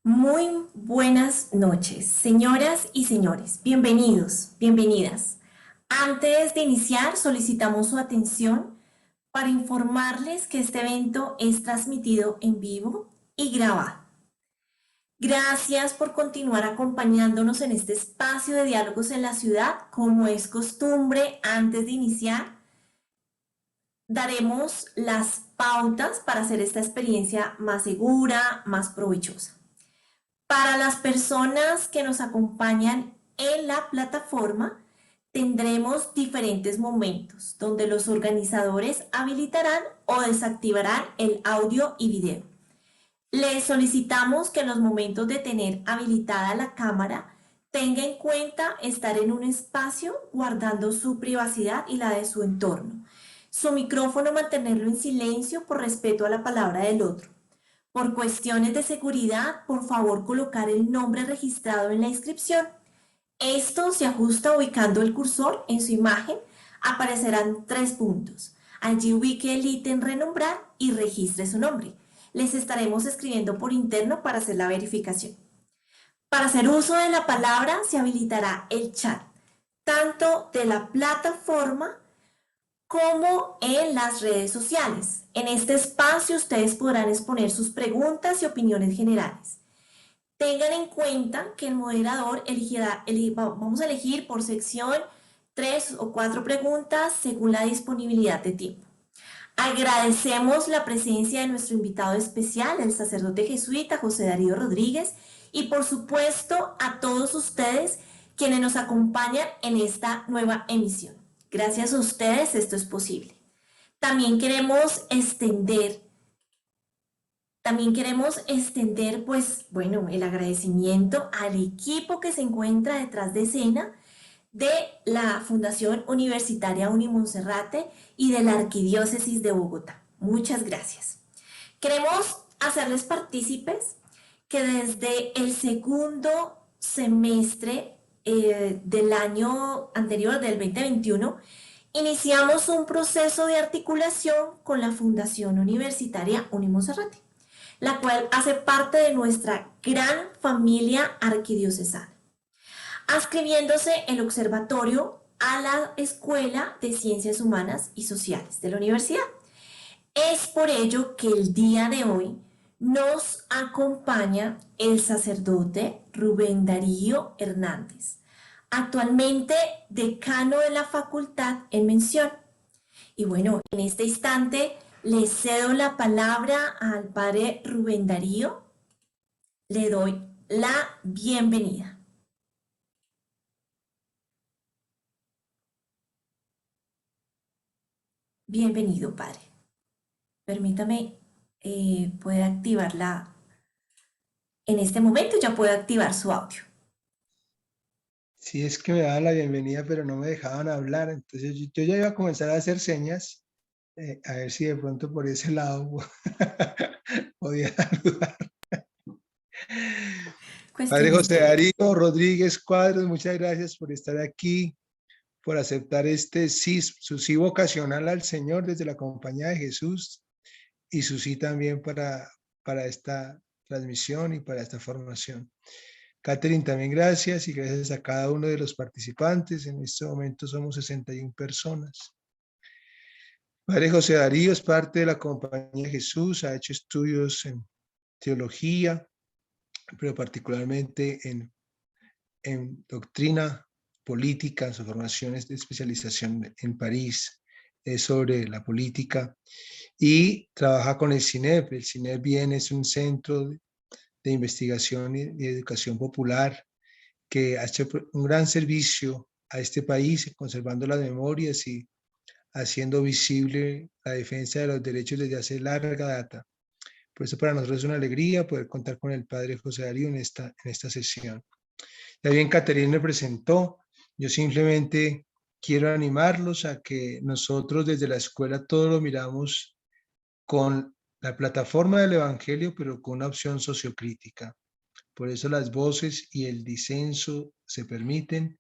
Muy buenas noches, señoras y señores. Bienvenidos, bienvenidas. Antes de iniciar, solicitamos su atención para informarles que este evento es transmitido en vivo y grabado. Gracias por continuar acompañándonos en este espacio de diálogos en la ciudad. Como es costumbre, antes de iniciar, daremos las pautas para hacer esta experiencia más segura, más provechosa. Para las personas que nos acompañan en la plataforma, tendremos diferentes momentos donde los organizadores habilitarán o desactivarán el audio y video. Les solicitamos que en los momentos de tener habilitada la cámara tenga en cuenta estar en un espacio guardando su privacidad y la de su entorno. Su micrófono mantenerlo en silencio por respeto a la palabra del otro. Por cuestiones de seguridad, por favor colocar el nombre registrado en la inscripción. Esto se ajusta ubicando el cursor en su imagen. Aparecerán 3 puntos. Allí ubique el ítem renombrar y registre su nombre. Les estaremos escribiendo por interno para hacer la verificación. Para hacer uso de la palabra se habilitará el chat, tanto de la plataforma como en las redes sociales. En este espacio ustedes podrán exponer sus preguntas y opiniones generales. Tengan en cuenta que el moderador vamos a elegir por sección 3 o 4 preguntas según la disponibilidad de tiempo. Agradecemos la presencia de nuestro invitado especial, el sacerdote jesuita José Darío Rodríguez, y por supuesto a todos ustedes quienes nos acompañan en esta nueva emisión. Gracias a ustedes esto es posible. También queremos extender pues, bueno, el agradecimiento al equipo que se encuentra detrás de escena de la Fundación Universitaria Unimonserrate y de la Arquidiócesis de Bogotá. Muchas gracias. Queremos hacerles partícipes que desde el segundo semestre del año anterior, del 2021, iniciamos un proceso de articulación con la Fundación Universitaria Unimonserrate, la cual hace parte de nuestra gran familia arquidiocesana, adscribiéndose el observatorio a la Escuela de Ciencias Humanas y Sociales de la universidad. Es por ello que el día de hoy nos acompaña el sacerdote Rubén Darío Hernández, actualmente decano de la facultad en mención. Y bueno, en este instante le cedo la palabra al padre Rubén Darío. Le doy la bienvenida. Bienvenido, padre. Permítame, puede activarla en este momento, ya puede activar su audio. Sí, es que me daban la bienvenida, pero no me dejaban hablar. Entonces yo ya iba a comenzar a hacer señas, a ver si de pronto por ese lado podía saludar. Padre Cuestiones José técnicas. Darío Rodríguez Cuadros, muchas gracias por estar aquí, por aceptar este sí, su sí vocacional al Señor desde la compañía de Jesús y su sí también para esta transmisión y para esta formación. Catherine, también gracias y gracias a cada uno de los participantes. En este momento somos 61 personas. Padre José Darío es parte de la Compañía de Jesús, ha hecho estudios en teología, pero particularmente en doctrina política, en sus formaciones de especialización en París, sobre la política, y trabaja con el CINEP. El CINEP bien es un centro de investigación y educación popular que ha hecho un gran servicio a este país, conservando las memorias y haciendo visible la defensa de los derechos desde hace larga data. Por eso para nosotros es una alegría poder contar con el padre José Darío en esta sesión. Ya bien, Caterina me presentó. Yo simplemente quiero animarlos a que nosotros desde la escuela todo lo miramos con la plataforma del Evangelio, pero con una opción sociocrítica. Por eso las voces y el disenso se permiten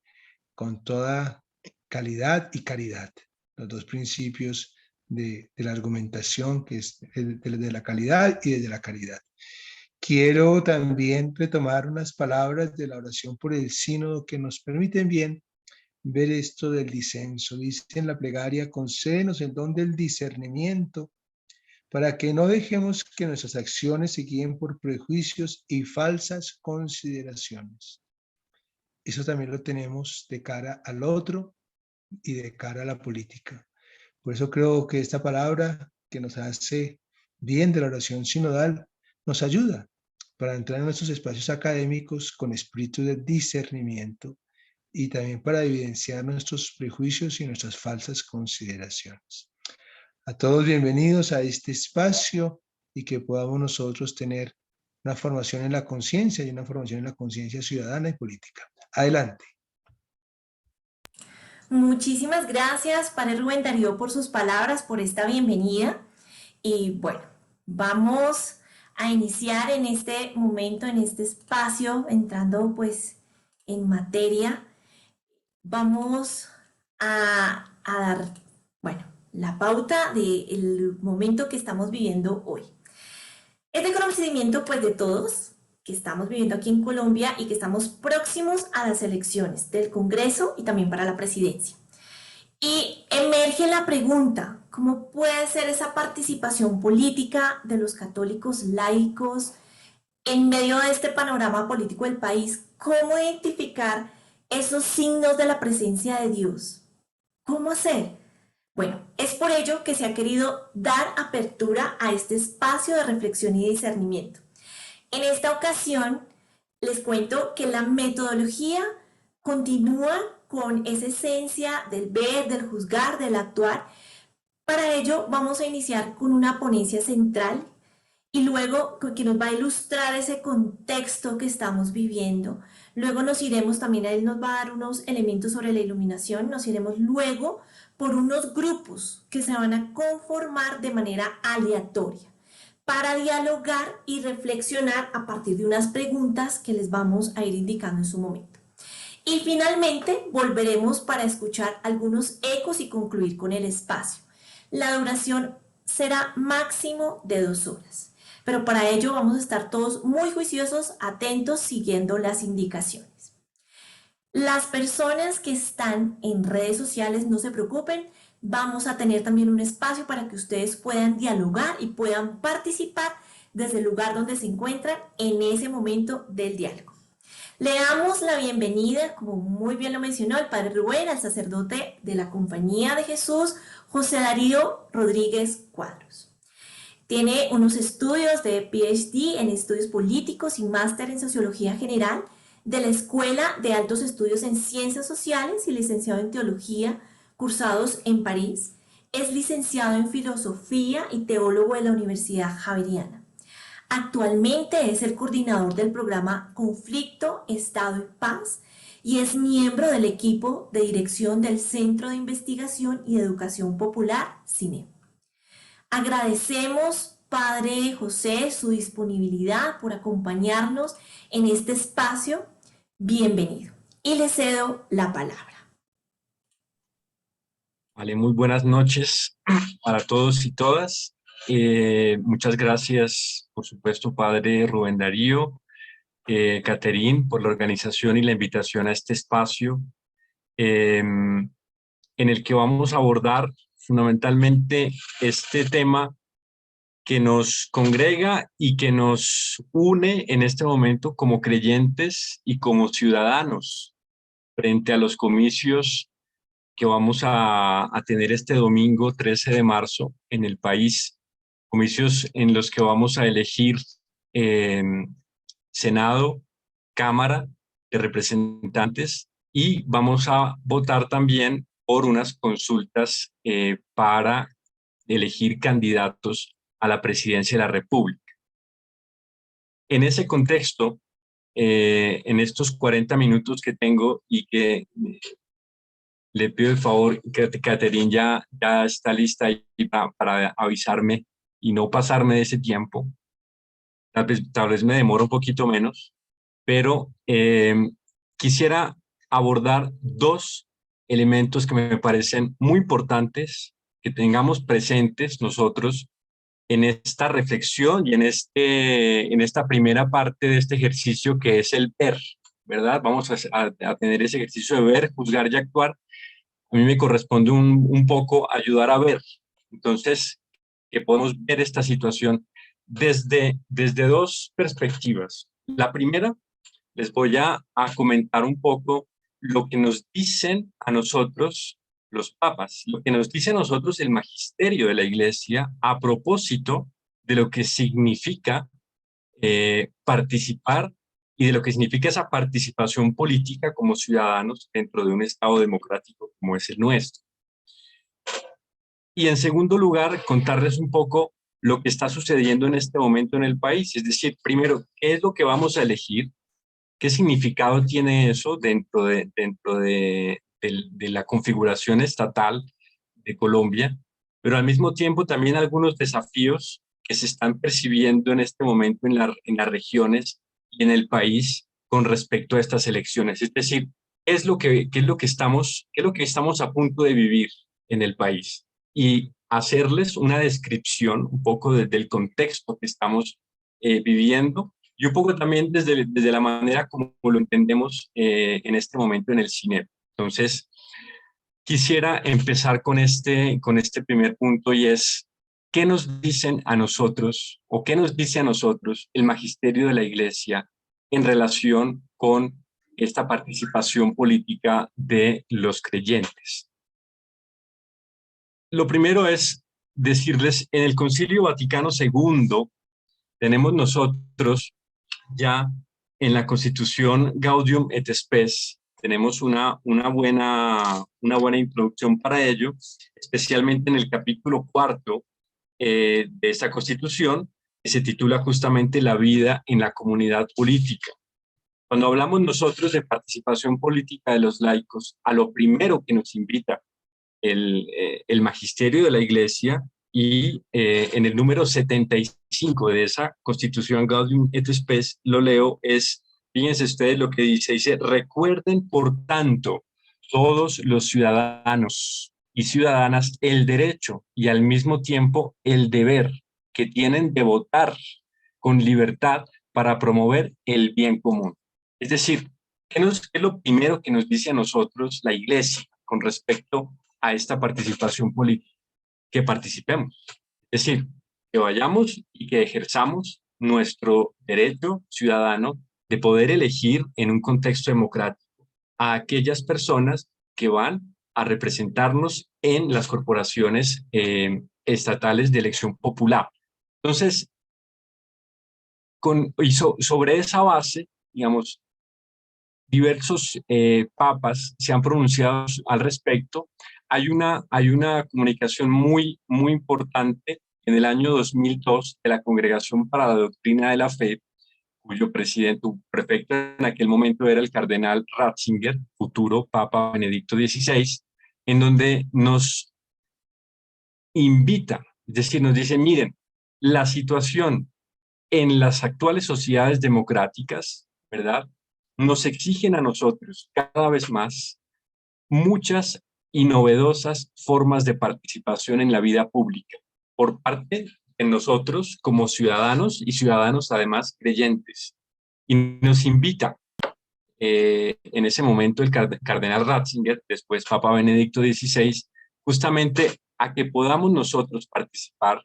con toda calidad y caridad, los dos principios de la argumentación, que es de la calidad y desde la caridad. quiero también retomar unas palabras de la oración por el sínodo que nos permiten bien ver esto del disenso. Dice en la plegaria: concédenos el don del discernimiento para que no dejemos que nuestras acciones se guíen por prejuicios y falsas consideraciones. Eso también lo tenemos de cara al otro y de cara a la política. Por eso creo que esta palabra que nos hace bien de la oración sinodal nos ayuda para entrar en nuestros espacios académicos con espíritu de discernimiento y también para evidenciar nuestros prejuicios y nuestras falsas consideraciones. A todos bienvenidos a este espacio y que podamos nosotros tener una formación en la conciencia y una formación en la conciencia ciudadana y política. Adelante. Muchísimas gracias, Padre Rubén Darío, por sus palabras, por esta bienvenida. Y bueno, vamos a iniciar en este momento, en este espacio, entrando pues en materia. Vamos a dar, bueno, la pauta del momento que estamos viviendo hoy. Es de conocimiento pues de todos que estamos viviendo aquí en Colombia y que estamos próximos a las elecciones del Congreso y también para la presidencia. Y emerge la pregunta: ¿cómo puede ser esa participación política de los católicos laicos en medio de este panorama político del país? ¿Cómo identificar esos signos de la presencia de Dios? ¿Cómo hacer? Bueno, es por ello que se ha querido dar apertura a este espacio de reflexión y discernimiento. En esta ocasión, les cuento que la metodología continúa con esa esencia del ver, del juzgar, del actuar. Para ello, vamos a iniciar con una ponencia central y luego que nos va a ilustrar ese contexto que estamos viviendo. Luego nos iremos, también él nos va a dar unos elementos sobre la iluminación, nos iremos luego por unos grupos que se van a conformar de manera aleatoria para dialogar y reflexionar a partir de unas preguntas que les vamos a ir indicando en su momento. Y finalmente volveremos para escuchar algunos ecos y concluir con el espacio. La duración será máximo de 2 horas, pero para ello vamos a estar todos muy juiciosos, atentos, siguiendo las indicaciones. Las personas que están en redes sociales, no se preocupen, vamos a tener también un espacio para que ustedes puedan dialogar y puedan participar desde el lugar donde se encuentran en ese momento del diálogo. Le damos la bienvenida, como muy bien lo mencionó el Padre Rubén, al sacerdote de la Compañía de Jesús, José Darío Rodríguez Cuadros. Tiene unos estudios de PhD en estudios políticos y máster en sociología general de la Escuela de Altos Estudios en Ciencias Sociales y licenciado en Teología, cursados en París. Es licenciado en Filosofía y teólogo de la Universidad Javeriana. Actualmente es el coordinador del programa Conflicto, Estado y Paz y es miembro del equipo de dirección del Centro de Investigación y Educación Popular, CINE. Agradecemos, Padre José, su disponibilidad por acompañarnos en este espacio. Bienvenido. Y le cedo la palabra. Vale, muy buenas noches para todos y todas. Muchas gracias, por supuesto, Padre Rubén Darío, Caterín, por la organización y la invitación a este espacio en el que vamos a abordar fundamentalmente este tema que nos congrega y que nos une en este momento como creyentes y como ciudadanos frente a los comicios que vamos a tener este domingo 13 de marzo en el país, comicios en los que vamos a elegir Senado, Cámara de Representantes y vamos a votar también por unas consultas para elegir candidatos a la presidencia de la República. En ese contexto, en estos 40 minutos que tengo y que le pido el favor que Caterín ya está lista ahí para avisarme y no pasarme de ese tiempo. Tal vez me demoro un poquito menos, pero quisiera abordar dos elementos que me parecen muy importantes que tengamos presentes nosotros en esta reflexión y en esta primera parte de este ejercicio que es el ver, ¿verdad? Vamos a tener ese ejercicio de ver, juzgar y actuar. A mí me corresponde un poco ayudar a ver. Entonces, que podemos ver esta situación desde dos perspectivas. La primera, les voy a comentar un poco lo que nos dicen a nosotros los papas, lo que nos dice a nosotros el magisterio de la Iglesia a propósito de lo que significa participar y de lo que significa esa participación política como ciudadanos dentro de un Estado democrático como es el nuestro. Y en segundo lugar, contarles un poco lo que está sucediendo en este momento en el país. Es decir, primero, ¿qué es lo que vamos a elegir? ¿Qué significado tiene eso de la configuración estatal de Colombia? Pero al mismo tiempo también algunos desafíos que se están percibiendo en este momento en las regiones y en el país con respecto a estas elecciones. Es decir, qué es lo que estamos a punto de vivir en el país? Y hacerles una descripción un poco del contexto que estamos viviendo y un poco también desde la manera como lo entendemos en este momento en el cine. Entonces, quisiera empezar con este primer punto y es, ¿qué nos dicen a nosotros o qué nos dice a nosotros el magisterio de la Iglesia en relación con esta participación política de los creyentes? Lo primero es decirles, en el Concilio Vaticano II tenemos nosotros ya en la Constitución Gaudium et Spes, tenemos una buena introducción para ello, especialmente en el capítulo cuarto de esta Constitución, que se titula justamente La vida en la comunidad política. Cuando hablamos nosotros de participación política de los laicos, a lo primero que nos invita el magisterio de la Iglesia y en el número 75 de esa Constitución Gaudium et Spes, lo leo, fíjense ustedes lo que dice, recuerden por tanto todos los ciudadanos y ciudadanas el derecho y al mismo tiempo el deber que tienen de votar con libertad para promover el bien común. Es decir, ¿qué es lo primero que nos dice a nosotros la Iglesia con respecto a esta participación política? Que participemos. Es decir, que vayamos y que ejerzamos nuestro derecho ciudadano de poder elegir en un contexto democrático a aquellas personas que van a representarnos en las corporaciones estatales de elección popular. Entonces, sobre esa base, digamos, diversos papas se han pronunciado al respecto. Hay una comunicación muy importante en el año 2002 de la Congregación para la Doctrina de la Fe, cuyo presidente, prefecto en aquel momento era el cardenal Ratzinger, futuro Papa Benedicto XVI, en donde nos invita, es decir, nos dice, miren, la situación en las actuales sociedades democráticas, ¿verdad? Nos exigen a nosotros cada vez más muchas y novedosas formas de participación en la vida pública por parte de nosotros como ciudadanos y ciudadanos además creyentes. Y nos invita en ese momento el cardenal Ratzinger, después Papa Benedicto XVI, justamente a que podamos nosotros participar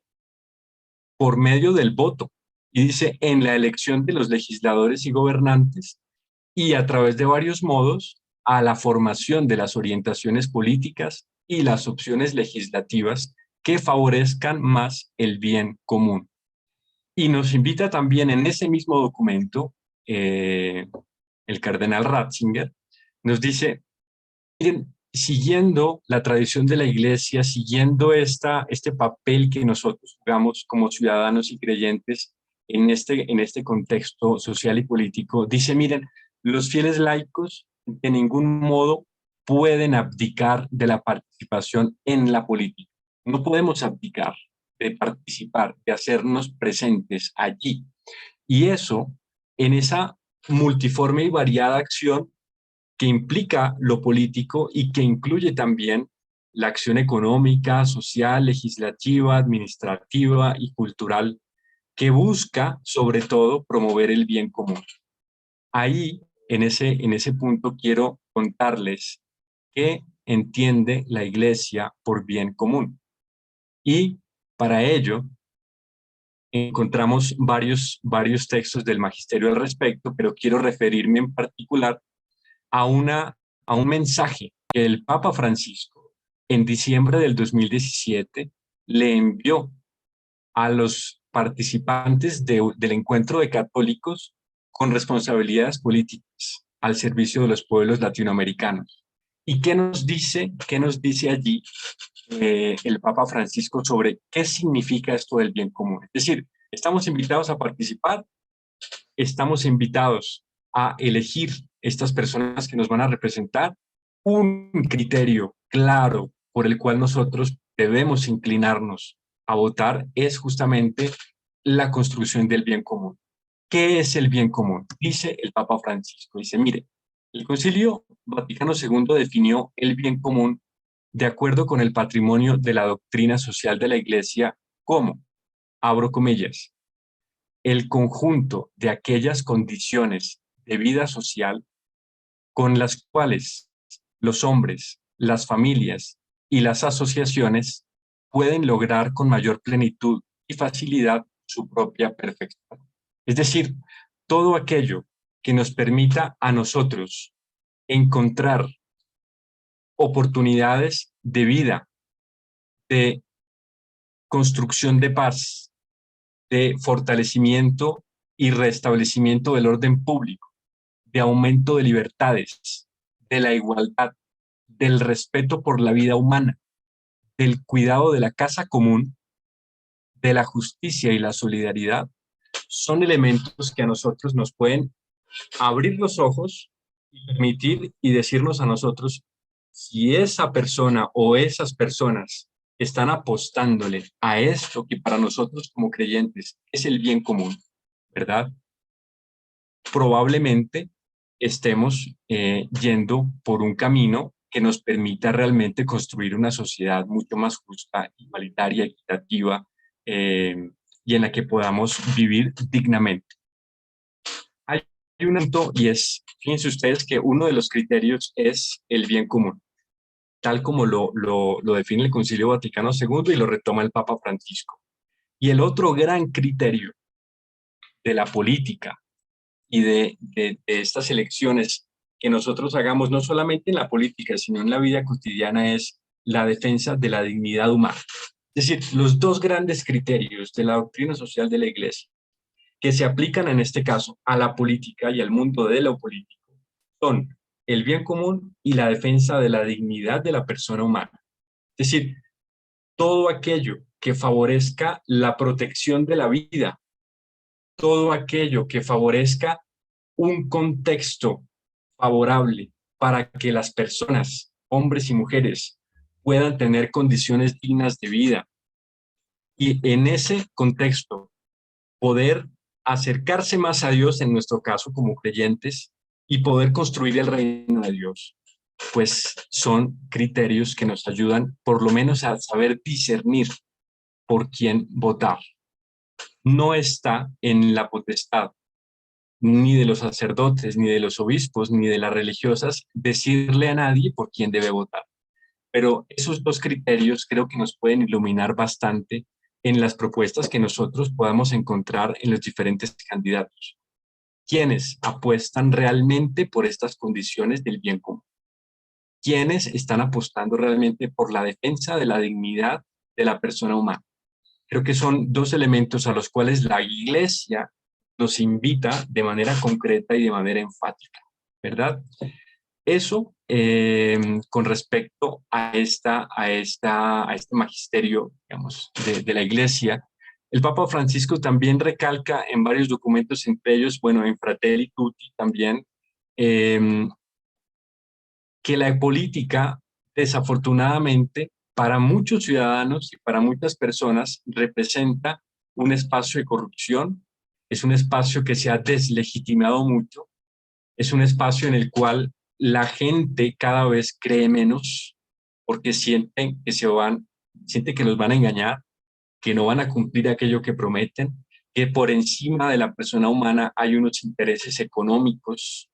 por medio del voto. Y dice, en la elección de los legisladores y gobernantes y a través de varios modos a la formación de las orientaciones políticas y las opciones legislativas que favorezcan más el bien común. Y nos invita también en ese mismo documento, el cardenal Ratzinger, nos dice, miren, siguiendo la tradición de la Iglesia, siguiendo este papel que nosotros jugamos como ciudadanos y creyentes en este contexto social y político, dice, miren, los fieles laicos de ningún modo pueden abdicar de la participación en la política. No podemos abdicar de participar, de hacernos presentes allí. Y eso, en esa multiforme y variada acción que implica lo político y que incluye también la acción económica, social, legislativa, administrativa y cultural que busca, sobre todo, promover el bien común. Ahí, en ese punto, quiero contarles qué entiende la Iglesia por bien común. Y para ello, encontramos varios textos del magisterio al respecto, pero quiero referirme en particular a, a un mensaje que el Papa Francisco en diciembre del 2017 le envió a los participantes del encuentro de católicos con responsabilidades políticas al servicio de los pueblos latinoamericanos. ¿Y qué nos dice allí el Papa Francisco sobre qué significa esto del bien común? Es decir, estamos invitados a participar, estamos invitados a elegir estas personas que nos van a representar, un criterio claro por el cual nosotros debemos inclinarnos a votar es justamente la construcción del bien común. ¿Qué es el bien común? Dice el Papa Francisco, dice, mire, el Concilio Vaticano II definió el bien común de acuerdo con el patrimonio de la doctrina social de la Iglesia como, abro comillas, el conjunto de aquellas condiciones de vida social con las cuales los hombres, las familias y las asociaciones pueden lograr con mayor plenitud y facilidad su propia perfección. Es decir, todo aquello que nos permita a nosotros encontrar oportunidades de vida, de construcción de paz, de fortalecimiento y restablecimiento del orden público, de aumento de libertades, de la igualdad, del respeto por la vida humana, del cuidado de la casa común, de la justicia y la solidaridad, son elementos que a nosotros nos pueden abrir los ojos y permitir y decirnos a nosotros si esa persona o esas personas están apostándole a esto que para nosotros como creyentes es el bien común, ¿verdad? Probablemente estemos yendo por un camino que nos permita realmente construir una sociedad mucho más justa, igualitaria, equitativa, y en la que podamos vivir dignamente. Hay un punto y es, fíjense ustedes que uno de los criterios es el bien común, tal como lo define el Concilio Vaticano II y lo retoma el Papa Francisco. Y el otro gran criterio de la política y de estas elecciones que nosotros hagamos, no solamente en la política, sino en la vida cotidiana, es la defensa de la dignidad humana. Es decir, los dos grandes criterios de la doctrina social de la Iglesia que se aplican en este caso a la política y al mundo de lo político son el bien común y la defensa de la dignidad de la persona humana. Es decir, todo aquello que favorezca la protección de la vida, todo aquello que favorezca un contexto favorable para que las personas, hombres y mujeres, puedan tener condiciones dignas de vida y en ese contexto poder acercarse más a Dios, en nuestro caso como creyentes, y poder construir el reino de Dios, pues son criterios que nos ayudan por lo menos a saber discernir por quién votar. No está en la potestad ni de los sacerdotes, ni de los obispos, ni de las religiosas decirle a nadie por quién debe votar. Pero esos dos criterios creo que nos pueden iluminar bastante en las propuestas que nosotros podamos encontrar en los diferentes candidatos. ¿Quiénes apuestan realmente por estas condiciones del bien común? ¿Quiénes están apostando realmente por la defensa de la dignidad de la persona humana? Creo que son dos elementos a los cuales la Iglesia nos invita de manera concreta y de manera enfática, ¿verdad? Eso con respecto a este magisterio, digamos, de la Iglesia. El Papa Francisco también recalca en varios documentos, entre ellos, bueno, en Fratelli Tutti también, que la política, desafortunadamente, para muchos ciudadanos y para muchas personas, representa un espacio de corrupción, es un espacio que se ha deslegitimado mucho, es un espacio en el cual la gente cada vez cree menos porque sienten que los van a engañar, que no van a cumplir aquello que prometen, que por encima de la persona humana hay unos intereses económicos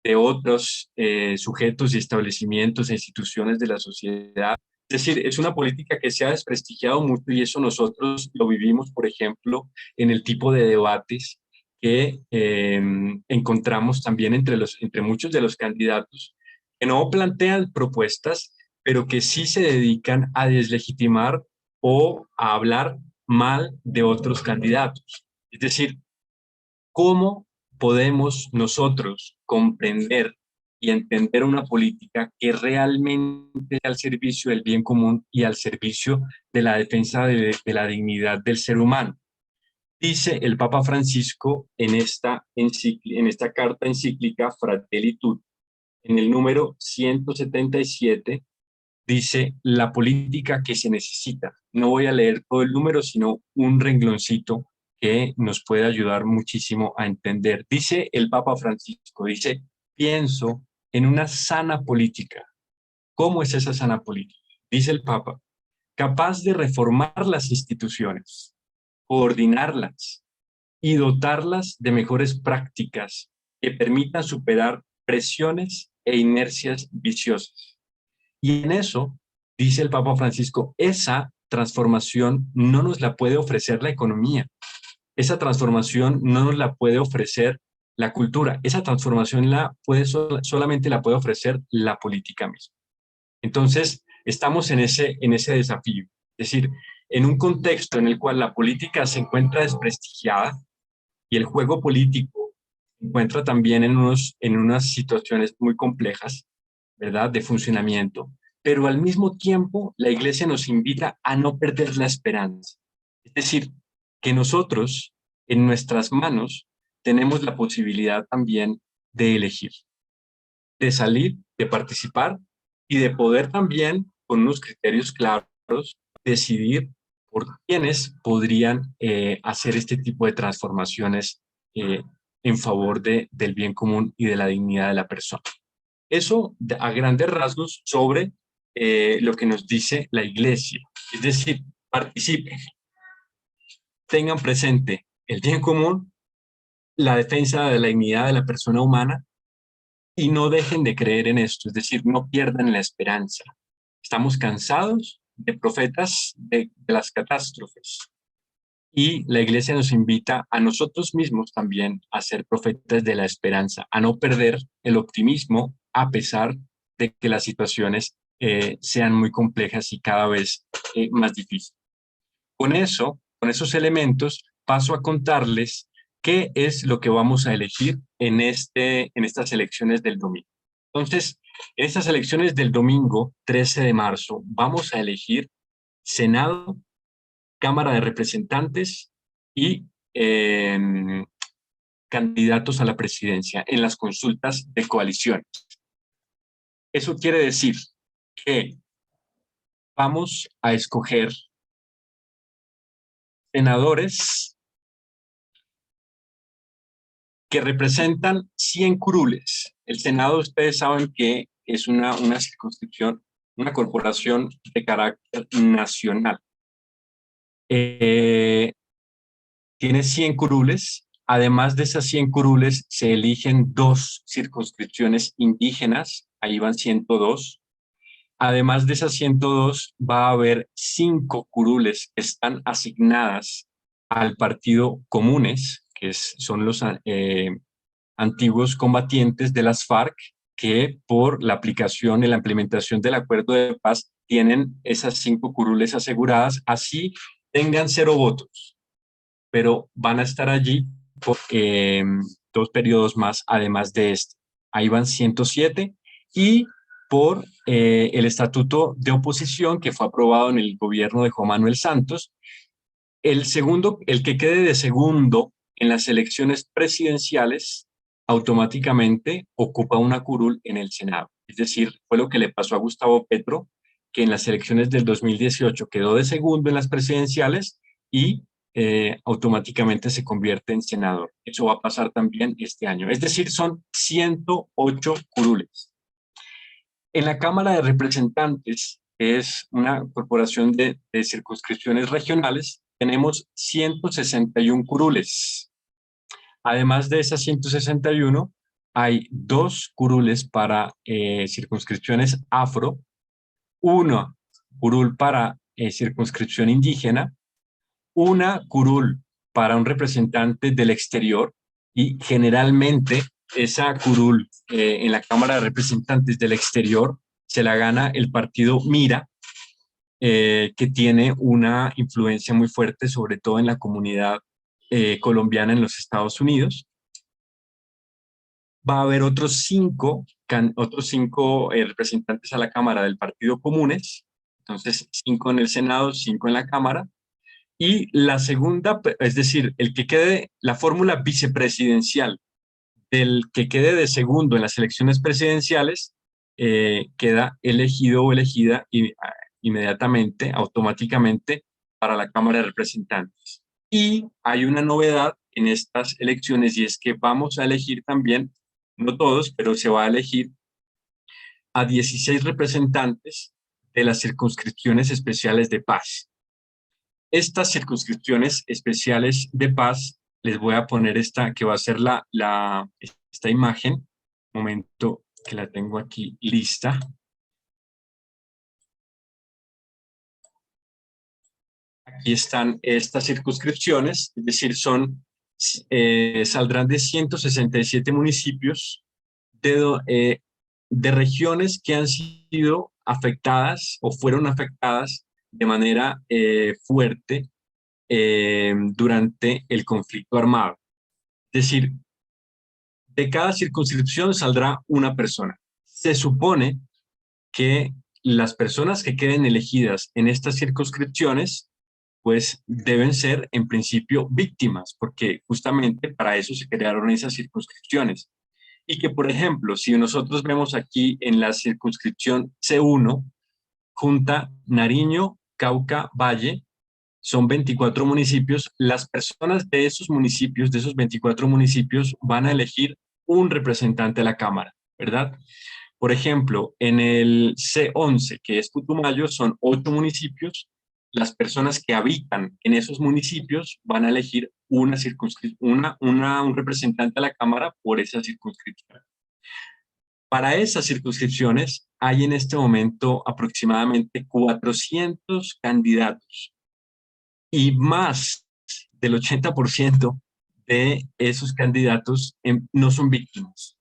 de otros sujetos y establecimientos e instituciones de la sociedad. Es decir, es una política que se ha desprestigiado mucho y eso nosotros lo vivimos, por ejemplo, en el tipo de debates que encontramos también entre muchos de los candidatos que no plantean propuestas, pero que sí se dedican a deslegitimar o a hablar mal de otros candidatos. Es decir, ¿cómo podemos nosotros comprender y entender una política que realmente esté al servicio del bien común y al servicio de la defensa de la dignidad del ser humano? Dice el Papa Francisco en esta carta encíclica Fratelli Tutti, en el número 177, dice la política que se necesita. No voy a leer todo el número, sino un rengloncito que nos puede ayudar muchísimo a entender. Dice el Papa Francisco, dice, pienso en una sana política. ¿Cómo es esa sana política? Dice el Papa, capaz de reformar las instituciones, coordinarlas y dotarlas de mejores prácticas que permitan superar presiones e inercias viciosas. Y en eso, dice el Papa Francisco, esa transformación no nos la puede ofrecer la economía, esa transformación no nos la puede ofrecer la cultura, esa transformación solamente la puede ofrecer la política misma. Entonces, estamos en ese desafío, es decir, en un contexto en el cual la política se encuentra desprestigiada y el juego político se encuentra también en unas situaciones muy complejas, ¿verdad?, de funcionamiento, pero al mismo tiempo la Iglesia nos invita a no perder la esperanza. Es decir, que nosotros en nuestras manos tenemos la posibilidad también de elegir, de salir, de participar y de poder también, con unos criterios claros, decidir por quiénes podrían hacer este tipo de transformaciones en favor del bien común y de la dignidad de la persona. Eso a grandes rasgos sobre lo que nos dice la Iglesia. Es decir, participen, tengan presente el bien común, la defensa de la dignidad de la persona humana y no dejen de creer en esto, es decir, no pierdan la esperanza. Estamos cansados de profetas de las catástrofes y la Iglesia nos invita a nosotros mismos también a ser profetas de la esperanza, a no perder el optimismo a pesar de que las situaciones sean muy complejas y cada vez más difíciles. Con esos elementos, paso a contarles qué es lo que vamos a elegir en estas elecciones del domingo. Entonces, en estas elecciones del domingo 13 de marzo, vamos a elegir Senado, Cámara de Representantes y candidatos a la presidencia en las consultas de coaliciones. Eso quiere decir que vamos a escoger senadores que representan 100 curules. El Senado, ustedes saben que es una circunscripción, una corporación de carácter nacional. Tiene 100 curules. Además de esas 100 curules, se eligen 2 circunscripciones indígenas, ahí van 102. Además de esas 102, va a haber 5 curules que están asignadas al partido Comunes, que son los antiguos combatientes de las FARC, que por la aplicación y la implementación del acuerdo de paz tienen esas 5 curules aseguradas, así tengan 0 votos, pero van a estar allí por 2 periodos más, además de este. Ahí van 107 y por el estatuto de oposición que fue aprobado en el gobierno de Juan Manuel Santos, el que quede de segundo en las elecciones presidenciales automáticamente ocupa una curul en el Senado. Es decir, fue lo que le pasó a Gustavo Petro, que en las elecciones del 2018 quedó de segundo en las presidenciales y automáticamente se convierte en senador. Eso va a pasar también este año. Es decir, son 108 curules. En la Cámara de Representantes que es una corporación de circunscripciones regionales, tenemos 161 curules. Además de esas 161, hay 2 curules para circunscripciones afro, una curul para circunscripción indígena, una curul para un representante del exterior, y generalmente esa curul en la Cámara de Representantes del Exterior se la gana el partido Mira, que tiene una influencia muy fuerte, sobre todo en la comunidad colombiana en los Estados Unidos. Va a haber otros cinco representantes a la Cámara del Partido Comunes, entonces 5 en el Senado, 5 en la Cámara. Y la segunda, es decir, el que quede, la fórmula vicepresidencial del que quede de segundo en las elecciones presidenciales, queda elegido o elegida inmediatamente, automáticamente, para la Cámara de Representantes. Y hay una novedad en estas elecciones, y es que vamos a elegir también, no todos, pero se va a elegir a 16 representantes de las circunscripciones especiales de paz. Estas circunscripciones especiales de paz, les voy a poner esta, que va a ser esta imagen, un momento que la tengo aquí lista. Aquí están estas circunscripciones, es decir, saldrán de 167 municipios de regiones que han sido afectadas o fueron afectadas de manera fuerte durante el conflicto armado. Es decir, de cada circunscripción saldrá una persona. Se supone que las personas que queden elegidas en estas circunscripciones pues deben ser en principio víctimas, porque justamente para eso se crearon esas circunscripciones. Y que, por ejemplo, si nosotros vemos aquí en la circunscripción C1, Junta, Nariño, Cauca, Valle, son 24 municipios, las personas de esos municipios, de esos 24 municipios, van a elegir un representante a la Cámara, ¿verdad? Por ejemplo, en el C11, que es Putumayo, son 8 municipios. Las personas que habitan en esos municipios van a elegir un representante a la Cámara por esa circunscripción. Para esas circunscripciones hay en este momento aproximadamente 400 candidatos, y más del 80% de esos candidatos no son víctimas.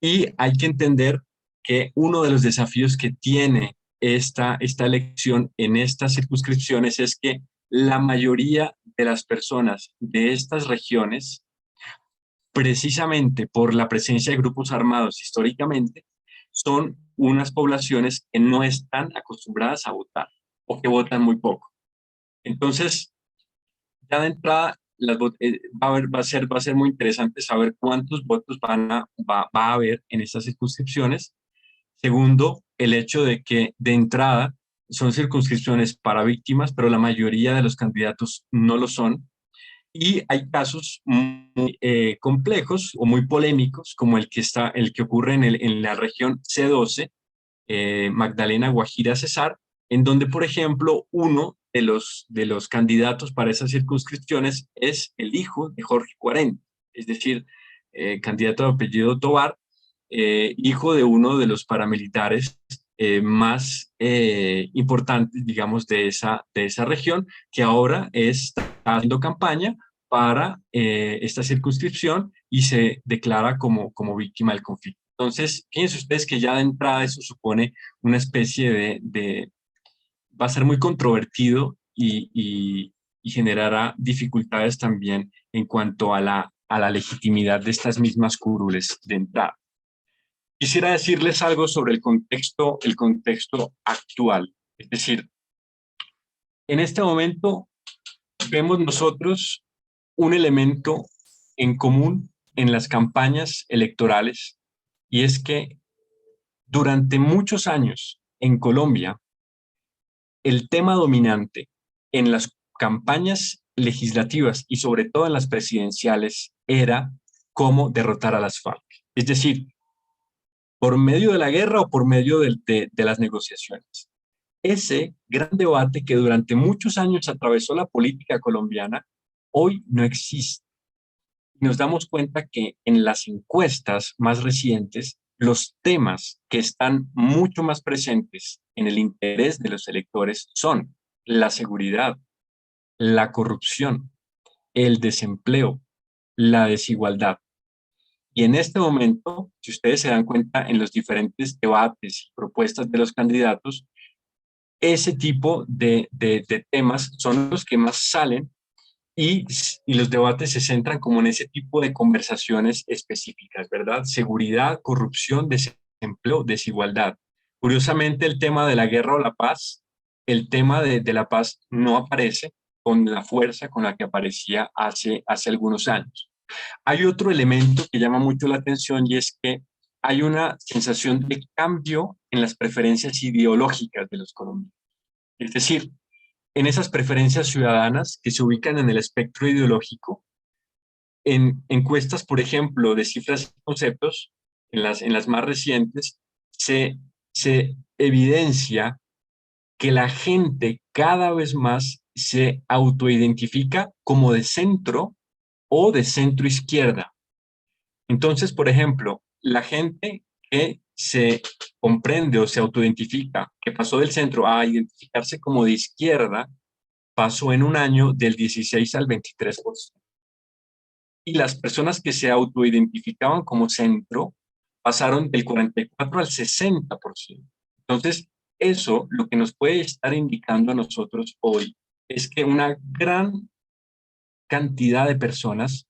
Y hay que entender que uno de los desafíos que tiene esta elección en estas circunscripciones es que la mayoría de las personas de estas regiones, precisamente por la presencia de grupos armados históricamente, son unas poblaciones que no están acostumbradas a votar o que votan muy poco. Entonces, ya de entrada, va a ser muy interesante saber cuántos votos va a haber en estas circunscripciones. Segundo, el hecho de que de entrada son circunscripciones para víctimas, pero la mayoría de los candidatos no lo son. Y hay casos muy complejos o muy polémicos, como el que ocurre en la región C12, Magdalena, Guajira, Cesar, en donde, por ejemplo, uno de los candidatos para esas circunscripciones es el hijo de Jorge 40, es decir, candidato de apellido Tobar, hijo de uno de los paramilitares más importantes, digamos, de esa región, que ahora está haciendo campaña para esta circunscripción y se declara como víctima del conflicto. Entonces, fíjense ustedes que ya de entrada eso supone una especie va a ser muy controvertido y generará dificultades también en cuanto a la legitimidad de estas mismas curules de entrada. Quisiera decirles algo sobre el contexto actual. Es decir, en este momento vemos nosotros un elemento en común en las campañas electorales, y es que durante muchos años en Colombia, el tema dominante en las campañas legislativas y sobre todo en las presidenciales era cómo derrotar a las FARC. Es decir, por medio de la guerra o por medio de las negociaciones. ese gran debate que durante muchos años atravesó la política colombiana, hoy no existe. Nos damos cuenta que en las encuestas más recientes, los temas que están mucho más presentes en el interés de los electores son la seguridad, la corrupción, el desempleo, la desigualdad. Y en este momento, si ustedes se dan cuenta en los diferentes debates y propuestas de los candidatos, ese tipo de temas son los que más salen y, y los debates se centran como en ese tipo de conversaciones específicas, ¿verdad? Seguridad, corrupción, desempleo, desigualdad. Curiosamente, el tema de la guerra o la paz, el tema de la paz no aparece con la fuerza con la que aparecía hace algunos años. Hay otro elemento que llama mucho la atención y es que hay una sensación de cambio en las preferencias ideológicas de los colombianos. Es decir, en esas preferencias ciudadanas que se ubican en el espectro ideológico, en encuestas, por ejemplo, de cifras y conceptos, en las más recientes, se evidencia que la gente cada vez más se autoidentifica como de centro o de centro izquierda. Entonces, por ejemplo, la gente que se comprende o se autoidentifica, que pasó del centro a identificarse como de izquierda, pasó en un año del 16 al 23%. Y las personas que se autoidentificaban como centro pasaron del 44 al 60%. Entonces, eso lo que nos puede estar indicando a nosotros hoy es que una gran cantidad de personas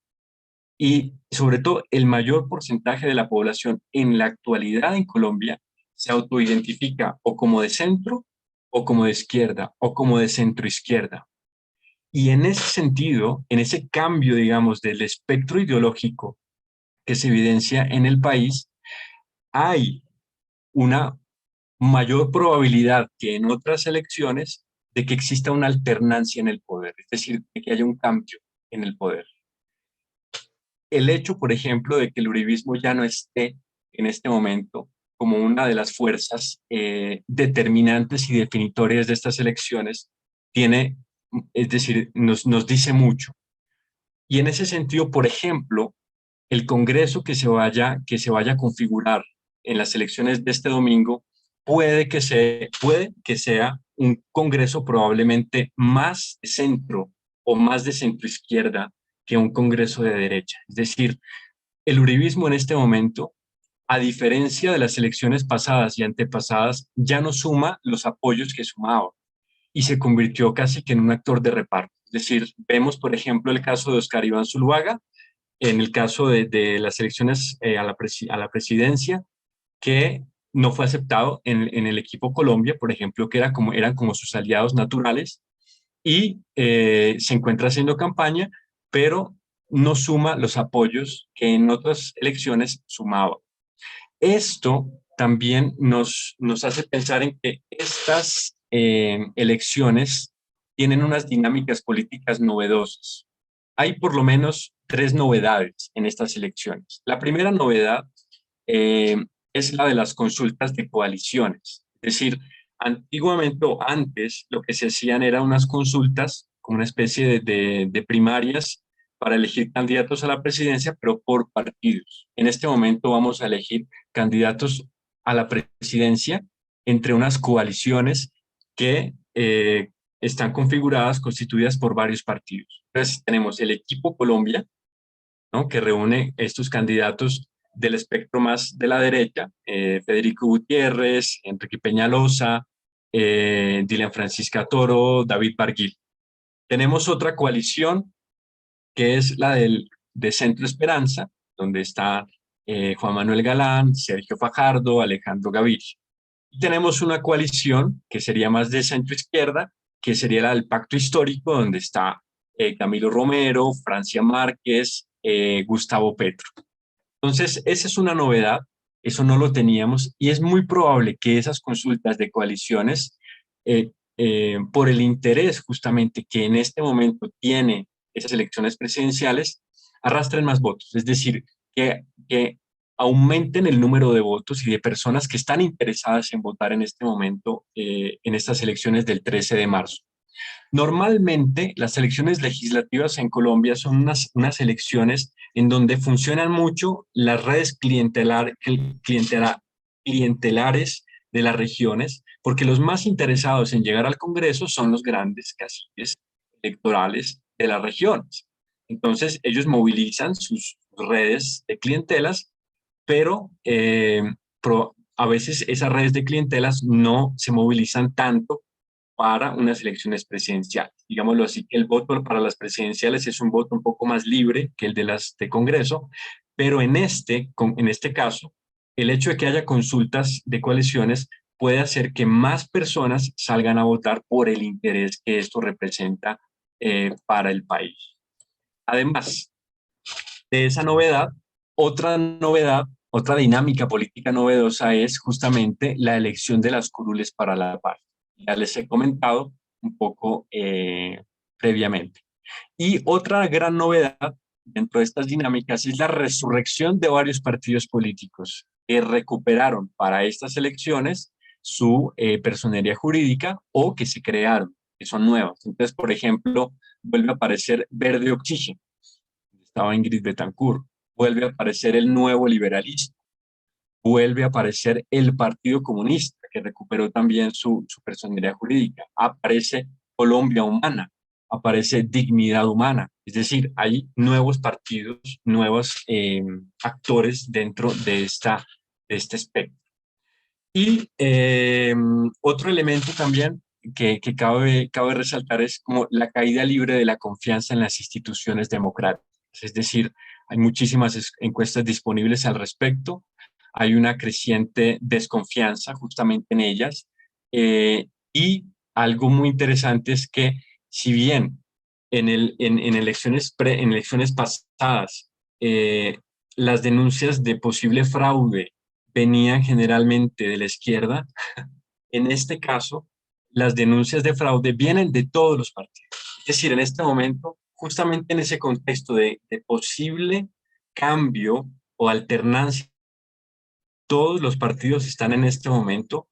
y sobre todo el mayor porcentaje de la población en la actualidad en Colombia se autoidentifica o como de centro o como de izquierda o como de centro izquierda. Y en ese sentido, en ese cambio, digamos, del espectro ideológico que se evidencia en el país, hay una mayor probabilidad que en otras elecciones de que exista una alternancia en el poder, es decir, de que haya un cambio en el poder. El hecho, por ejemplo, de que el uribismo ya no esté en este momento como una de las fuerzas determinantes y definitorias de estas elecciones, tiene, es decir, nos dice mucho. Y en ese sentido, por ejemplo, el Congreso que se vaya a configurar en las elecciones de este domingo puede que sea un Congreso probablemente más de centro o más de centro izquierda que un Congreso de derecha. Es decir, el uribismo en este momento, a diferencia de las elecciones pasadas y antepasadas, ya no suma los apoyos que sumaba y se convirtió casi que en un actor de reparto. Es decir, vemos, por ejemplo, el caso de Oscar Iván Zuluaga, en el caso de las elecciones a la presidencia, que no fue aceptado en el equipo Colombia, por ejemplo, que eran como sus aliados naturales, y se encuentra haciendo campaña, pero no suma los apoyos que en otras elecciones sumaba. Esto también nos hace pensar en que estas elecciones tienen unas dinámicas políticas novedosas. Hay por lo menos tres novedades en estas elecciones. La primera novedad eh, es la de las consultas de coaliciones. Es decir, antiguamente o antes lo que se hacían eran unas consultas como una especie de primarias para elegir candidatos a la presidencia, pero por partidos. En este momento vamos a elegir candidatos a la presidencia entre unas coaliciones que están configuradas, constituidas por varios partidos. Entonces tenemos el equipo Colombia, ¿no?, que reúne estos candidatos del espectro más de la derecha, Federico Gutiérrez, Enrique Peñalosa, Dilian Francisca Toro, David Barguil. Tenemos otra coalición que es la de Centro Esperanza, donde está Juan Manuel Galán, Sergio Fajardo, Alejandro Gaviria. Y tenemos una coalición que sería más de centro izquierda, que sería la del Pacto Histórico, donde está Camilo Romero, Francia Márquez, Gustavo Petro. Entonces, esa es una novedad, eso no lo teníamos, y es muy probable que esas consultas de coaliciones, por el interés justamente que en este momento tiene esas elecciones presidenciales, arrastren más votos. Es decir, que aumenten el número de votos y de personas que están interesadas en votar en este momento en estas elecciones del 13 de marzo. Normalmente las elecciones legislativas en Colombia son unas elecciones en donde funcionan mucho las redes clientelares de las regiones, porque los más interesados en llegar al Congreso son los grandes caciques electorales de las regiones. Entonces ellos movilizan sus redes de clientelas, pero a veces esas redes de clientelas no se movilizan tanto para unas elecciones presidenciales. Digámoslo así, que el voto para las presidenciales es un voto un poco más libre que el de las de Congreso, pero en este caso, el hecho de que haya consultas de coaliciones puede hacer que más personas salgan a votar por el interés que esto representa para el país. Además de esa novedad, otra dinámica política novedosa es justamente la elección de las curules para la paz. Ya les he comentado un poco previamente. Y otra gran novedad dentro de estas dinámicas es la resurrección de varios partidos políticos que recuperaron para estas elecciones su personería jurídica o que se crearon, que son nuevas. Entonces, por ejemplo, vuelve a aparecer Verde Oxígeno, estaba Ingrid Betancourt, vuelve a aparecer el Nuevo Liberalismo, vuelve a aparecer el Partido Comunista, que recuperó también su personalidad jurídica, aparece Colombia Humana, aparece Dignidad Humana, es decir, hay nuevos partidos, nuevos actores dentro de este espectro. Y otro elemento también que cabe resaltar es como la caída libre de la confianza en las instituciones democráticas, es decir, hay muchísimas encuestas disponibles al respecto, hay una creciente desconfianza justamente en ellas, y algo muy interesante es que si bien en elecciones pasadas las denuncias de posible fraude venían generalmente de la izquierda, en este caso las denuncias de fraude vienen de todos los partidos. Es decir, en este momento, justamente en ese contexto de posible cambio o alternancia, todos los partidos están en este momento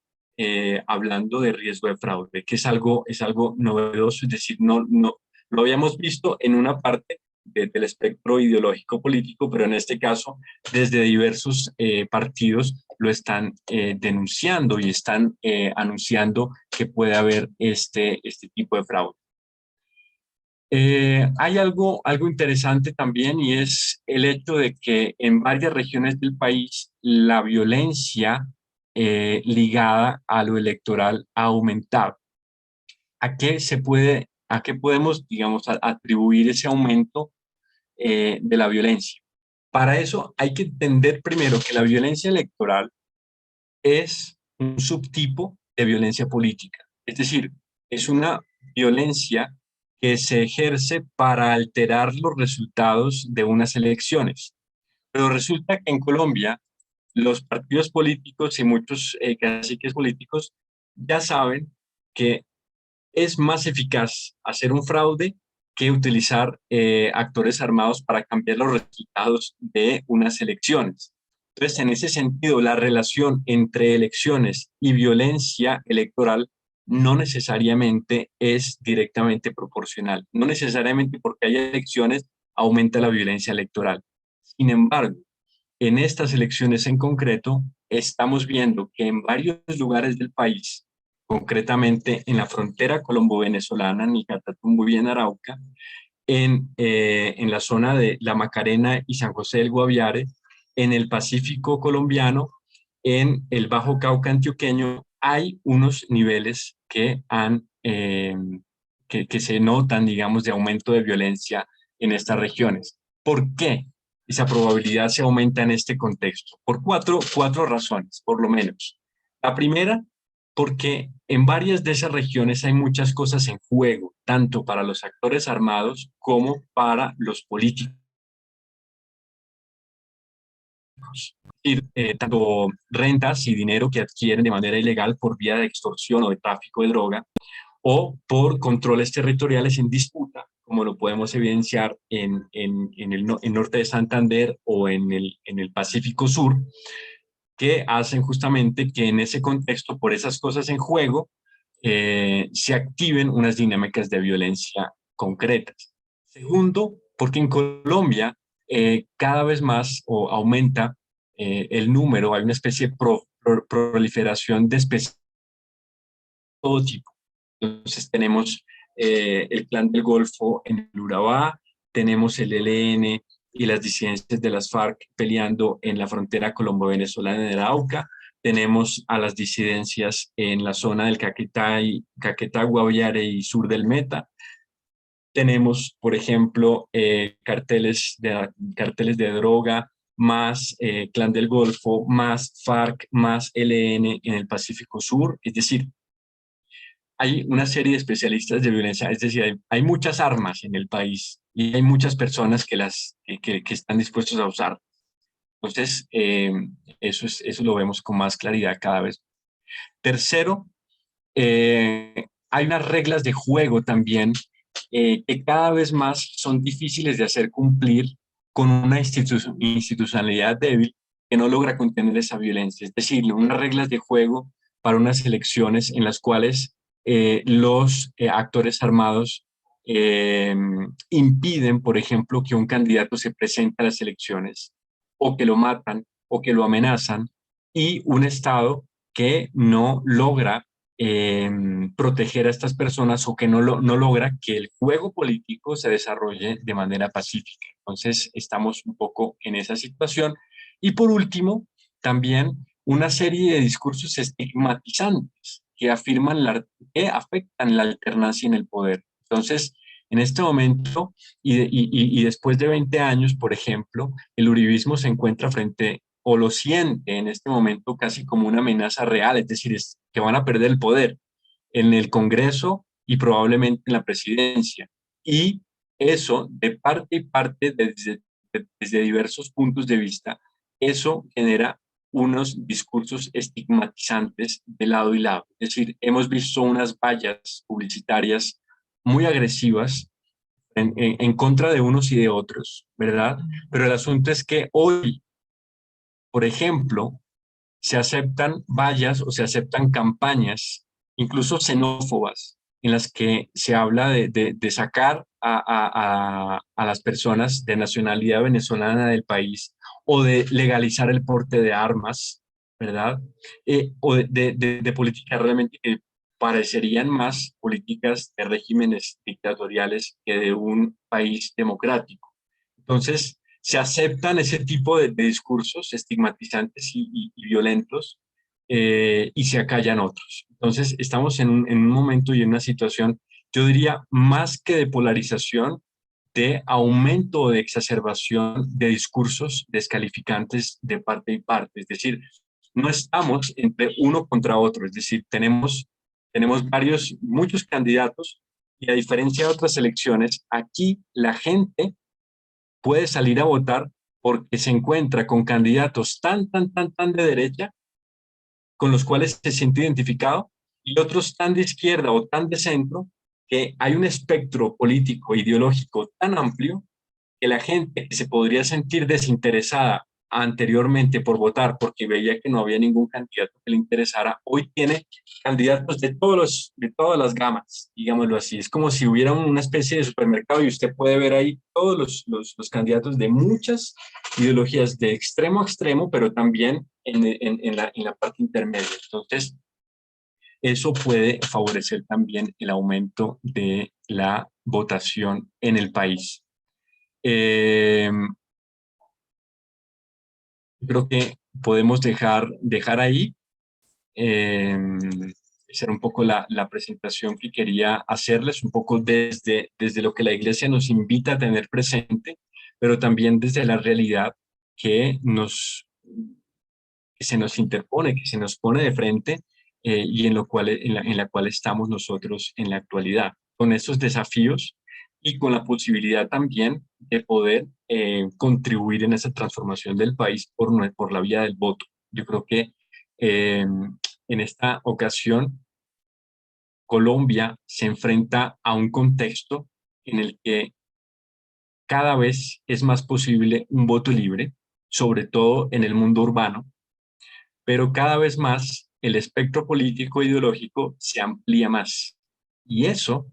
hablando de riesgo de fraude, que es algo novedoso, es decir, no lo habíamos visto en una parte del espectro ideológico político, pero en este caso desde diversos partidos lo están denunciando y están anunciando que puede haber este tipo de fraude. Hay algo interesante también y es el hecho de que en varias regiones del país la violencia ligada a lo electoral ha aumentado. ¿A qué podemos, digamos, atribuir ese aumento de la violencia? Para eso hay que entender primero que la violencia electoral es un subtipo de violencia política. Es decir, es una violencia que se ejerce para alterar los resultados de unas elecciones. Pero resulta que en Colombia los partidos políticos y muchos caciques políticos ya saben que es más eficaz hacer un fraude que utilizar actores armados para cambiar los resultados de unas elecciones. Entonces, en ese sentido, la relación entre elecciones y violencia electoral no necesariamente es directamente proporcional. No necesariamente porque haya elecciones aumenta la violencia electoral. Sin embargo, en estas elecciones en concreto, estamos viendo que en varios lugares del país, concretamente en la frontera colombo-venezolana, en el Catatumbo y en Arauca, en la zona de La Macarena y San José del Guaviare, en el Pacífico colombiano, en el Bajo Cauca antioqueño, hay unos niveles que se notan, digamos, de aumento de violencia en estas regiones. ¿Por qué esa probabilidad se aumenta en este contexto? Por cuatro razones, por lo menos. La primera, porque en varias de esas regiones hay muchas cosas en juego, tanto para los actores armados como para los políticos. Tanto rentas y dinero que adquieren de manera ilegal por vía de extorsión o de tráfico de droga, o por controles territoriales en disputa, como lo podemos evidenciar en norte de Santander o en el Pacífico Sur, que hacen justamente que en ese contexto, por esas cosas en juego, se activen unas dinámicas de violencia concretas. Segundo, porque en Colombia cada vez más aumenta el número, hay una especie de proliferación de especies de todo tipo. Entonces tenemos el Clan del Golfo en el Urabá, tenemos el ELN y las disidencias de las FARC peleando en la frontera colombo-venezolana de Arauca, tenemos a las disidencias en la zona del Caquetá, Guaviare y sur del Meta, tenemos, por ejemplo, carteles de droga, más Clan del Golfo, más FARC, más ELN en el Pacífico Sur, es decir, hay una serie de especialistas de violencia, es decir, hay muchas armas en el país y hay muchas personas que están dispuestos a usar. Entonces, eso lo vemos con más claridad cada vez. Tercero, hay unas reglas de juego también que cada vez más son difíciles de hacer cumplir con una institucionalidad débil que no logra contener esa violencia. Es decir, unas reglas de juego para unas elecciones en las cuales los actores armados impiden, por ejemplo, que un candidato se presente a las elecciones, o que lo matan, o que lo amenazan, y un Estado que no logra proteger a estas personas o que no logra que el juego político se desarrolle de manera pacífica. Entonces, estamos un poco en esa situación. Y por último, también una serie de discursos estigmatizantes que que afectan la alternancia en el poder. Entonces, en este momento y después de 20 años, por ejemplo, el uribismo se encuentra frente o lo siente en este momento casi como una amenaza real, es decir, es que van a perder el poder en el Congreso y probablemente en la presidencia. Y eso, de parte y parte, desde diversos puntos de vista, eso genera unos discursos estigmatizantes de lado y lado. Es decir, hemos visto unas vallas publicitarias muy agresivas en contra de unos y de otros, ¿verdad? Pero el asunto es que hoy, por ejemplo, se aceptan vallas o se aceptan campañas, incluso xenófobas, en las que se habla de sacar a las personas de nacionalidad venezolana del país o de legalizar el porte de armas, ¿verdad? O de políticas realmente que parecerían más políticas de regímenes dictatoriales que de un país democrático. Entonces, se aceptan ese tipo de discursos estigmatizantes y violentos y se acallan otros. Entonces, estamos en un momento y en una situación, yo diría, más que de polarización, de aumento o de exacerbación de discursos descalificantes de parte y parte. Es decir, no estamos entre uno contra otro, es decir, tenemos muchos candidatos y a diferencia de otras elecciones, aquí la gente puede salir a votar porque se encuentra con candidatos tan de derecha con los cuales se siente identificado y otros tan de izquierda o tan de centro que hay un espectro político, ideológico tan amplio que la gente que se podría sentir desinteresada anteriormente por votar porque veía que no había ningún candidato que le interesara, hoy tiene candidatos de todas las gamas, digámoslo así. Es como si hubiera una especie de supermercado y usted puede ver ahí todos los candidatos de muchas ideologías de extremo a extremo, pero también en la parte intermedia. Entonces, eso puede favorecer también el aumento de la votación en el país. Eh, Creo que podemos dejar ahí. Eh, Esa era un poco la presentación que quería hacerles, un poco desde lo que la Iglesia nos invita a tener presente, pero también desde la realidad que, que se nos interpone, que se nos pone de frente y en la cual estamos nosotros en la actualidad, con estos desafíos y con la posibilidad también de poder contribuir en esa transformación del país por la vía del voto. Yo creo que en esta ocasión Colombia se enfrenta a un contexto en el que cada vez es más posible un voto libre, sobre todo en el mundo urbano, pero cada vez más el espectro político e ideológico se amplía más. Y eso,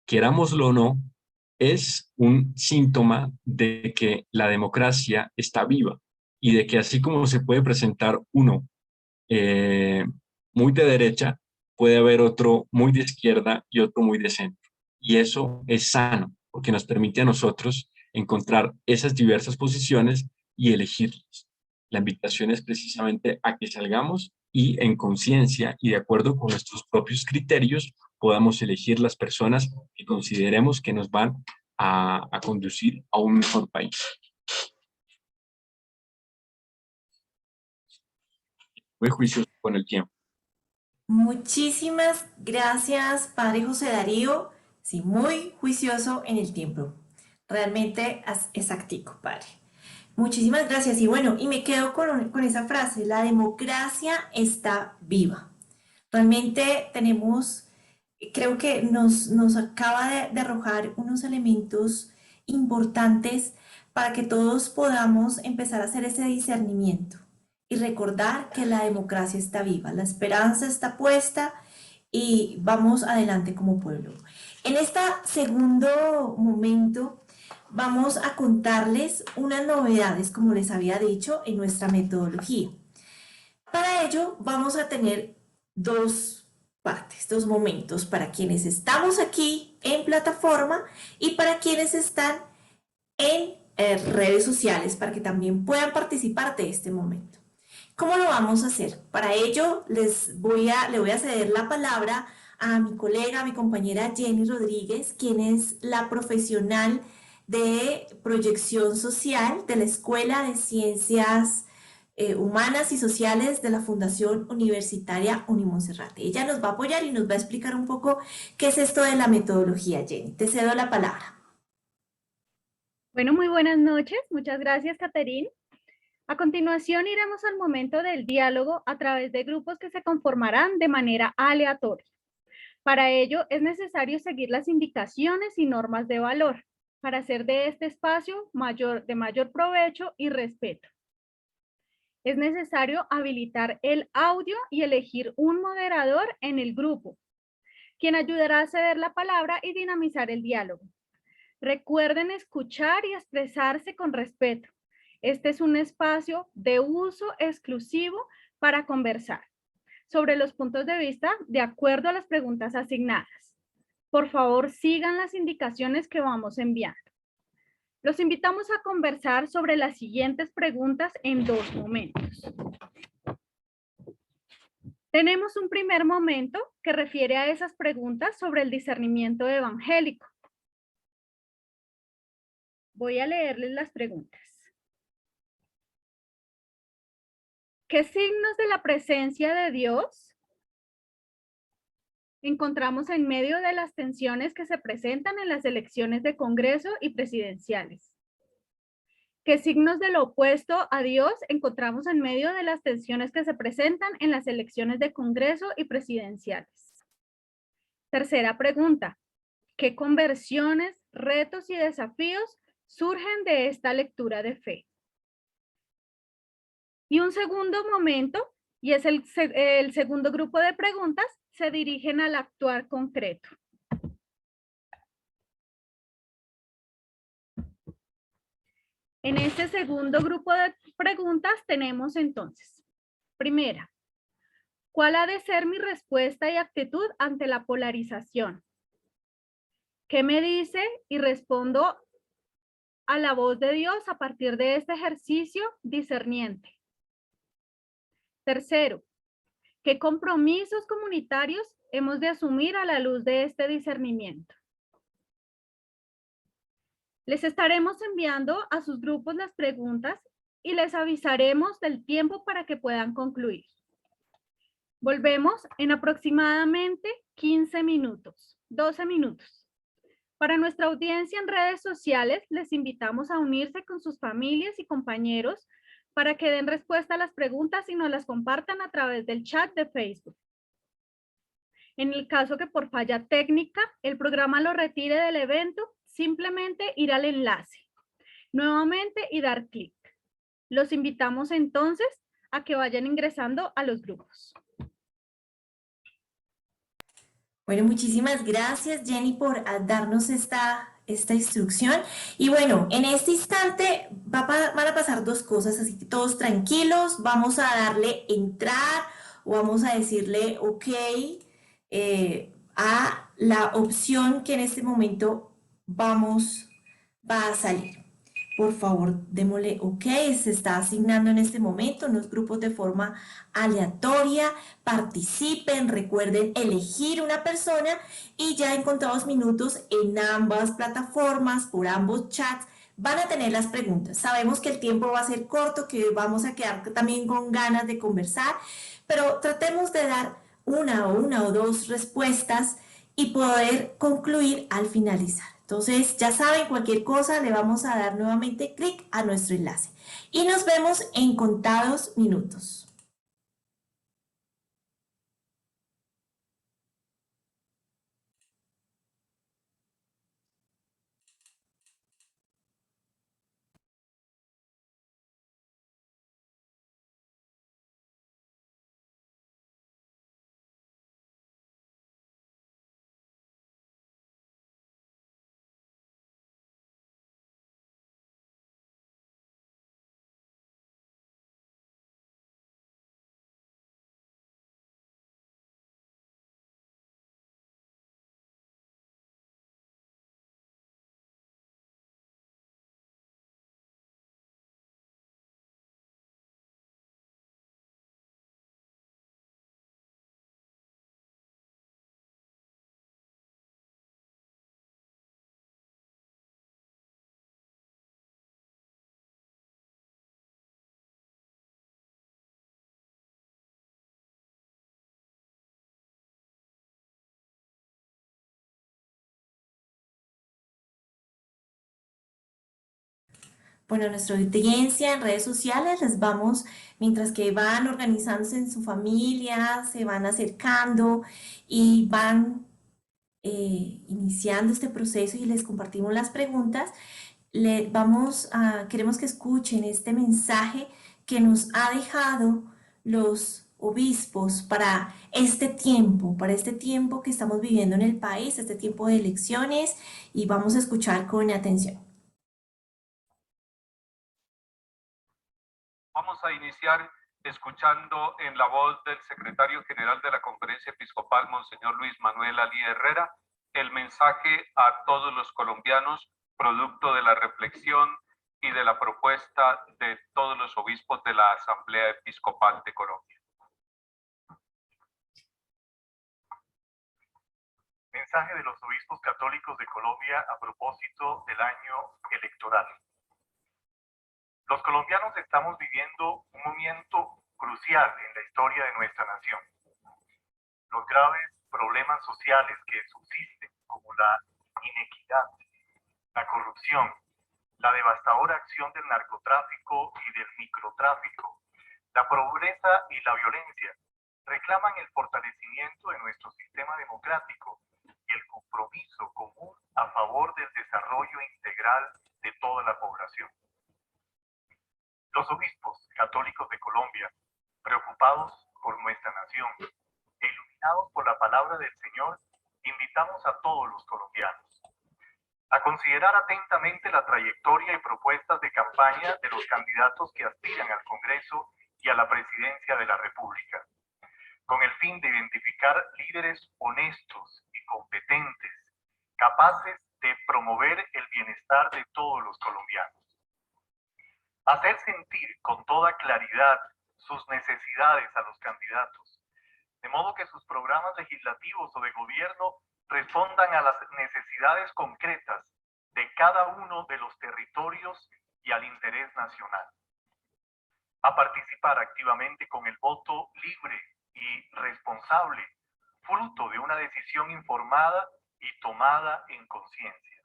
querámoslo o no, es un síntoma de que la democracia está viva y de que así como se puede presentar uno eh, muy de derecha, puede haber otro muy de izquierda y otro muy de centro. Y eso es sano, porque nos permite a nosotros encontrar esas diversas posiciones y elegirlas. La invitación es precisamente a que salgamos y en conciencia y de acuerdo con nuestros propios criterios podamos elegir las personas que consideremos que nos van a conducir a un mejor país. Muy juicioso con el tiempo. Muchísimas gracias, Padre José Darío. Sí, muy juicioso en el tiempo. Realmente exactico, Padre. Muchísimas gracias. Y bueno, y me quedo con esa frase, la democracia está viva. Realmente tenemos, creo que nos acaba de arrojar unos elementos importantes para que todos podamos empezar a hacer ese discernimiento y recordar que la democracia está viva, la esperanza está puesta y vamos adelante como pueblo. En este segundo momento vamos a contarles unas novedades, como les había dicho, en nuestra metodología. Para ello vamos a tener dos partes, dos momentos para quienes estamos aquí en plataforma y para quienes están en redes sociales para que también puedan participar de este momento. ¿Cómo lo vamos a hacer? Para ello le voy a ceder la palabra a mi colega, a mi compañera Jenny Rodríguez, quien es la profesional de proyección social de la Escuela de Ciencias Humanas y Sociales de la Fundación Universitaria Unimonserrate. Ella nos va a apoyar y nos va a explicar un poco qué es esto de la metodología, Jenny. Te cedo la palabra. Bueno, muy buenas noches. Muchas gracias, Caterín. A continuación iremos al momento del diálogo a través de grupos que se conformarán de manera aleatoria. Para ello es necesario seguir las indicaciones y normas de valor para hacer de este espacio de mayor provecho y respeto. Es necesario habilitar el audio y elegir un moderador en el grupo, quien ayudará a ceder la palabra y dinamizar el diálogo. Recuerden escuchar y expresarse con respeto. Este es un espacio de uso exclusivo para conversar sobre los puntos de vista de acuerdo a las preguntas asignadas. Por favor, sigan las indicaciones que vamos enviando. Los invitamos a conversar sobre las siguientes preguntas en dos momentos. Tenemos un primer momento que refiere a esas preguntas sobre el discernimiento evangélico. Voy a leerles las preguntas. ¿Qué signos de la presencia de Dios encontramos en medio de las tensiones que se presentan en las elecciones de Congreso y presidenciales? ¿Qué signos de lo opuesto a Dios encontramos en medio de las tensiones que se presentan en las elecciones de Congreso y presidenciales? Tercera pregunta. ¿Qué conversiones, retos y desafíos surgen de esta lectura de fe? Y un segundo momento, y es el segundo grupo de preguntas, se dirigen al actuar concreto. En este segundo grupo de preguntas tenemos entonces, primera, ¿cuál ha de ser mi respuesta y actitud ante la polarización? ¿Qué me dice y respondo a la voz de Dios a partir de este ejercicio discerniente? Tercero, ¿qué compromisos comunitarios hemos de asumir a la luz de este discernimiento? Les estaremos enviando a sus grupos las preguntas y les avisaremos del tiempo para que puedan concluir. Volvemos en aproximadamente 15 minutos, 12 minutos. Para nuestra audiencia en redes sociales, les invitamos a unirse con sus familias y compañeros para que den respuesta a las preguntas y nos las compartan a través del chat de Facebook. En el caso que por falla técnica el programa lo retire del evento, simplemente ir al enlace nuevamente y dar clic. Los invitamos entonces a que vayan ingresando a los grupos. Bueno, muchísimas gracias, Jenny, por darnos esta instrucción. Y bueno, en este instante van a pasar dos cosas, así que todos tranquilos, vamos a darle entrar o vamos a decirle OK a la opción que en este momento va a salir. Por favor, démosle OK, se está asignando en este momento unos grupos de forma aleatoria, participen, recuerden elegir una persona y ya en contados minutos en ambas plataformas, por ambos chats, van a tener las preguntas. Sabemos que el tiempo va a ser corto, que vamos a quedar también con ganas de conversar, pero tratemos de dar una o dos respuestas y poder concluir al finalizar. Entonces, ya saben, cualquier cosa le vamos a dar nuevamente clic a nuestro enlace. Y nos vemos en contados minutos. Bueno, nuestra audiencia en redes sociales les vamos, mientras que van organizándose en su familia, se van acercando y van iniciando este proceso y les compartimos las preguntas, queremos que escuchen este mensaje que nos ha dejado los obispos para este tiempo que estamos viviendo en el país, este tiempo de elecciones, y vamos a escuchar con atención. Vamos a iniciar escuchando en la voz del secretario general de la Conferencia Episcopal, Monseñor Luis Manuel Ali Herrera, el mensaje a todos los colombianos, producto de la reflexión y de la propuesta de todos los obispos de la Asamblea Episcopal de Colombia. Mensaje de los obispos católicos de Colombia a propósito del año electoral. Los colombianos estamos viviendo un momento crucial en la historia de nuestra nación. Los graves problemas sociales que subsisten, como la inequidad, la corrupción, la devastadora acción del narcotráfico y del microtráfico, la pobreza y la violencia, reclaman el fortalecimiento de nuestro sistema democrático y el compromiso común a favor del desarrollo integral de toda la población. Los obispos católicos de Colombia, preocupados por nuestra nación e iluminados por la palabra del Señor, invitamos a todos los colombianos a considerar atentamente la trayectoria y propuestas de campaña de los candidatos que aspiran al Congreso y a la presidencia de la República, con el fin de identificar líderes honestos y competentes, capaces de promover el bienestar de todos los colombianos. Hacer sentir con toda claridad sus necesidades a los candidatos, de modo que sus programas legislativos o de gobierno respondan a las necesidades concretas de cada uno de los territorios y al interés nacional. A participar activamente con el voto libre y responsable, fruto de una decisión informada y tomada en conciencia.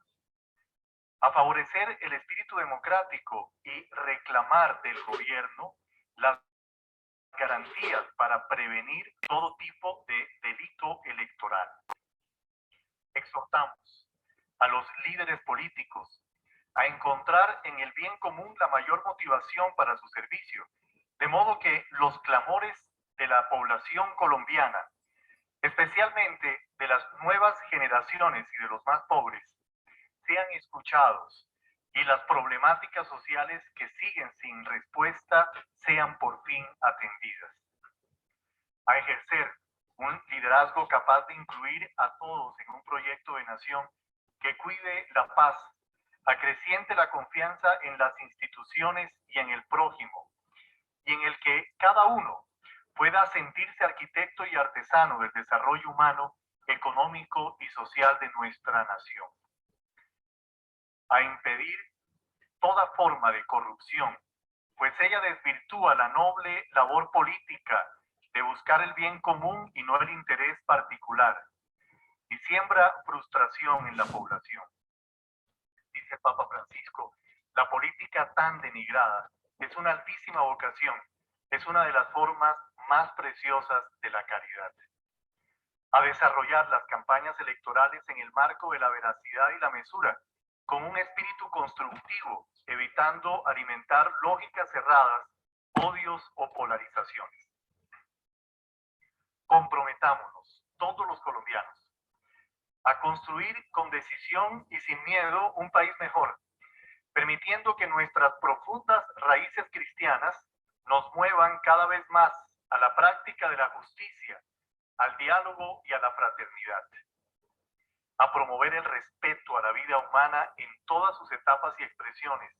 A favorecer el espíritu democrático y reclamar del gobierno las garantías para prevenir todo tipo de delito electoral. Exhortamos a los líderes políticos a encontrar en el bien común la mayor motivación para su servicio, de modo que los clamores de la población colombiana, especialmente de las nuevas generaciones y de los más pobres, sean escuchados y las problemáticas sociales que siguen sin respuesta sean por fin atendidas. A ejercer un liderazgo capaz de incluir a todos en un proyecto de nación que cuide la paz, acreciente la confianza en las instituciones y en el prójimo, y en el que cada uno pueda sentirse arquitecto y artesano del desarrollo humano, económico y social de nuestra nación. A impedir toda forma de corrupción, pues ella desvirtúa la noble labor política de buscar el bien común y no el interés particular, y siembra frustración en la población. Dice Papa Francisco, la política tan denigrada es una altísima vocación, es una de las formas más preciosas de la caridad. A desarrollar las campañas electorales en el marco de la veracidad y la mesura, con un espíritu constructivo, evitando alimentar lógicas cerradas, odios o polarizaciones. Comprometámonos, todos los colombianos, a construir con decisión y sin miedo un país mejor, permitiendo que nuestras profundas raíces cristianas nos muevan cada vez más a la práctica de la justicia, al diálogo y a la fraternidad. A promover el respeto a la vida humana en todas sus etapas y expresiones,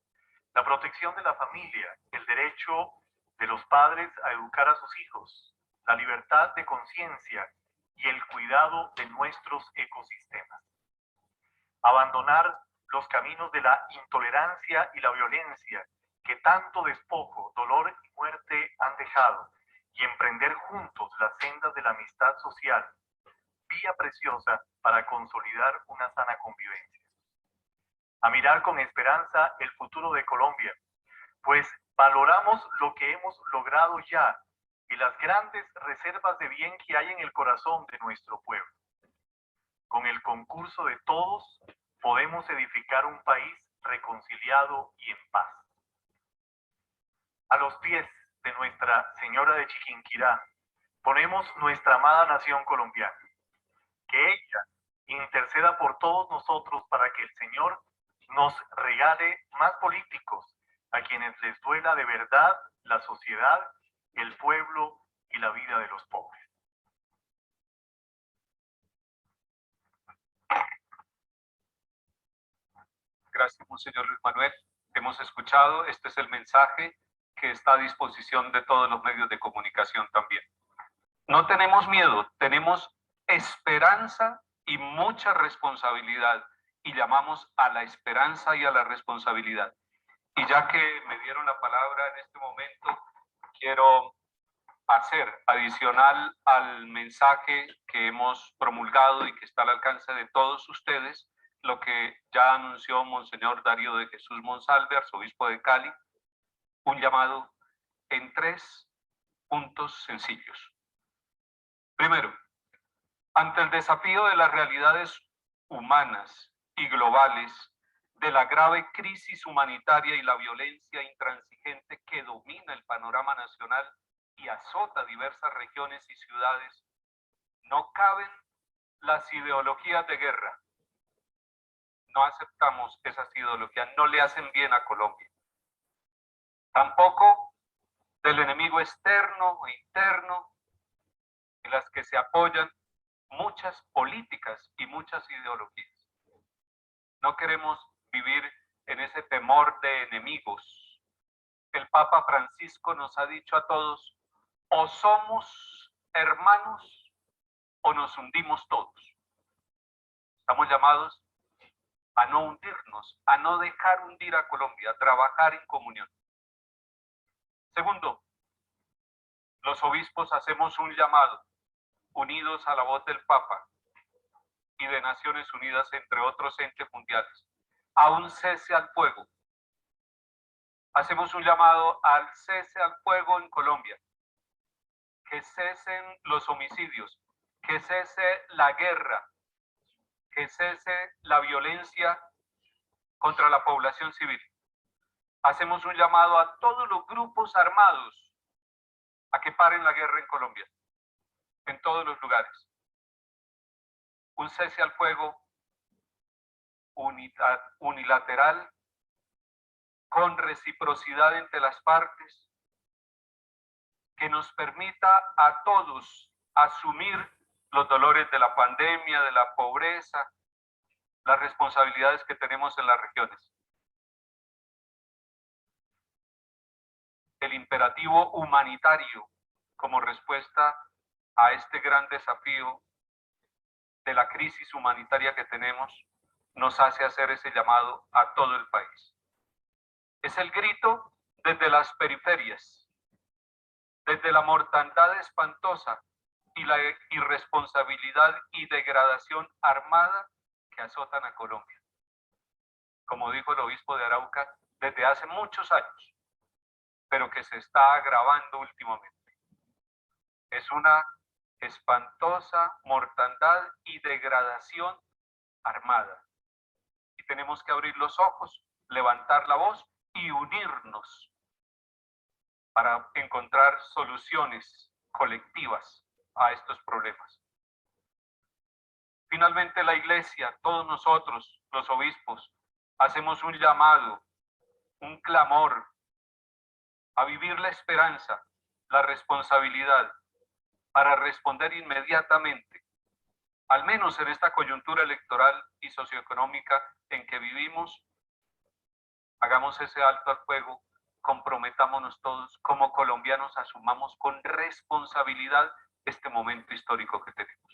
la protección de la familia, el derecho de los padres a educar a sus hijos, la libertad de conciencia y el cuidado de nuestros ecosistemas. Abandonar los caminos de la intolerancia y la violencia que tanto despojo, dolor y muerte han dejado, y emprender juntos las sendas de la amistad social, vía preciosa para consolidar una sana convivencia. A mirar con esperanza el futuro de Colombia, pues valoramos lo que hemos logrado ya y las grandes reservas de bien que hay en el corazón de nuestro pueblo. Con el concurso de todos, podemos edificar un país reconciliado y en paz. A los pies de Nuestra Señora de Chiquinquirá, ponemos nuestra amada nación colombiana. Que ella interceda por todos nosotros para que el Señor nos regale más políticos a quienes les duela de verdad la sociedad, el pueblo y la vida de los pobres. Gracias, Monseñor Luis Manuel. Hemos escuchado, este es el mensaje que está a disposición de todos los medios de comunicación también. No tenemos miedo, tenemos esperanza y mucha responsabilidad, y llamamos a la esperanza y a la responsabilidad. Y ya que me dieron la palabra en este momento, quiero hacer adicional al mensaje que hemos promulgado y que está al alcance de todos ustedes, lo que ya anunció Monseñor Darío de Jesús Monsalve, arzobispo de Cali, un llamado en 3 puntos sencillos. Primero, ante el desafío de las realidades humanas y globales, de la grave crisis humanitaria y la violencia intransigente que domina el panorama nacional y azota diversas regiones y ciudades, no caben las ideologías de guerra. No aceptamos esas ideologías, no le hacen bien a Colombia. Tampoco del enemigo externo e interno, en las que se apoyan muchas políticas y muchas ideologías. No queremos vivir en ese temor de enemigos. El Papa Francisco nos ha dicho a todos, o somos hermanos o nos hundimos todos. Estamos llamados a no hundirnos, a no dejar hundir a Colombia, a trabajar en comunión. Segundo, los obispos hacemos un llamado, unidos a la voz del Papa y de Naciones Unidas, entre otros entes mundiales, a un cese al fuego. Hacemos un llamado al cese al fuego en Colombia, que cesen los homicidios, que cese la guerra, que cese la violencia contra la población civil. Hacemos un llamado a todos los grupos armados a que paren la guerra en Colombia, en todos los lugares. Un cese al fuego unilateral, con reciprocidad entre las partes, que nos permita a todos asumir los dolores de la pandemia, de la pobreza, las responsabilidades que tenemos en las regiones. El imperativo humanitario como respuesta a este gran desafío de la crisis humanitaria que tenemos nos hace hacer ese llamado a todo el país. Es el grito desde las periferias, desde la mortandad espantosa y la irresponsabilidad y degradación armada que azotan a Colombia. Como dijo el obispo de Arauca, desde hace muchos años, pero que se está agravando últimamente. Es una espantosa mortandad y degradación armada. Y tenemos que abrir los ojos, levantar la voz y unirnos para encontrar soluciones colectivas a estos problemas. Finalmente, la Iglesia, todos nosotros, los obispos, hacemos un llamado, un clamor a vivir la esperanza, la responsabilidad, para responder inmediatamente, al menos en esta coyuntura electoral y socioeconómica en que vivimos. Hagamos ese alto al fuego, comprometámonos todos como colombianos, asumamos con responsabilidad este momento histórico que tenemos.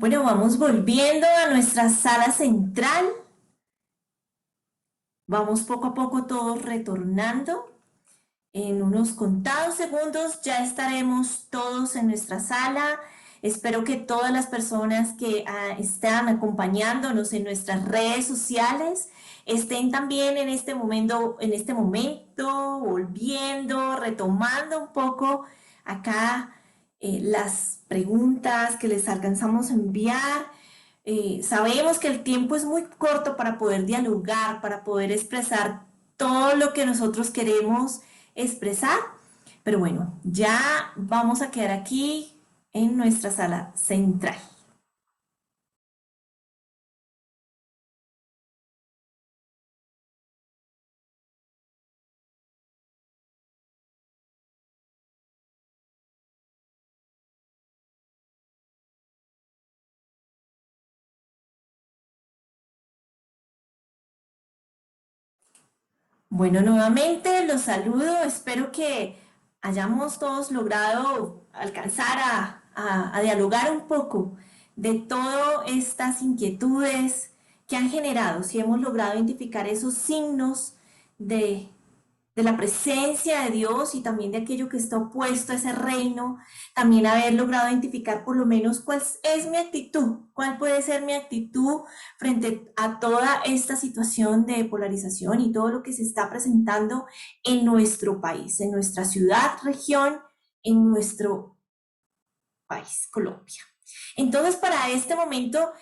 Bueno, vamos volviendo a nuestra sala central. Vamos poco a poco todos retornando. En unos contados segundos ya estaremos todos en nuestra sala. Espero que todas las personas que están acompañándonos en nuestras redes sociales estén también en este momento volviendo, retomando un poco acá las preguntas que les alcanzamos a enviar. Sabemos que el tiempo es muy corto para poder dialogar, para poder expresar todo lo que nosotros queremos expresar, pero bueno, ya vamos a quedar aquí en nuestra sala central. Bueno, nuevamente los saludo, espero que hayamos todos logrado alcanzar a dialogar un poco de todas estas inquietudes que han generado, si hemos logrado identificar esos signos de, de la presencia de Dios y también de aquello que está opuesto a ese reino, también haber logrado identificar por lo menos cuál es mi actitud, cuál puede ser mi actitud frente a toda esta situación de polarización y todo lo que se está presentando en nuestro país, en nuestra ciudad, región, en nuestro país, Colombia. Entonces, para este momento,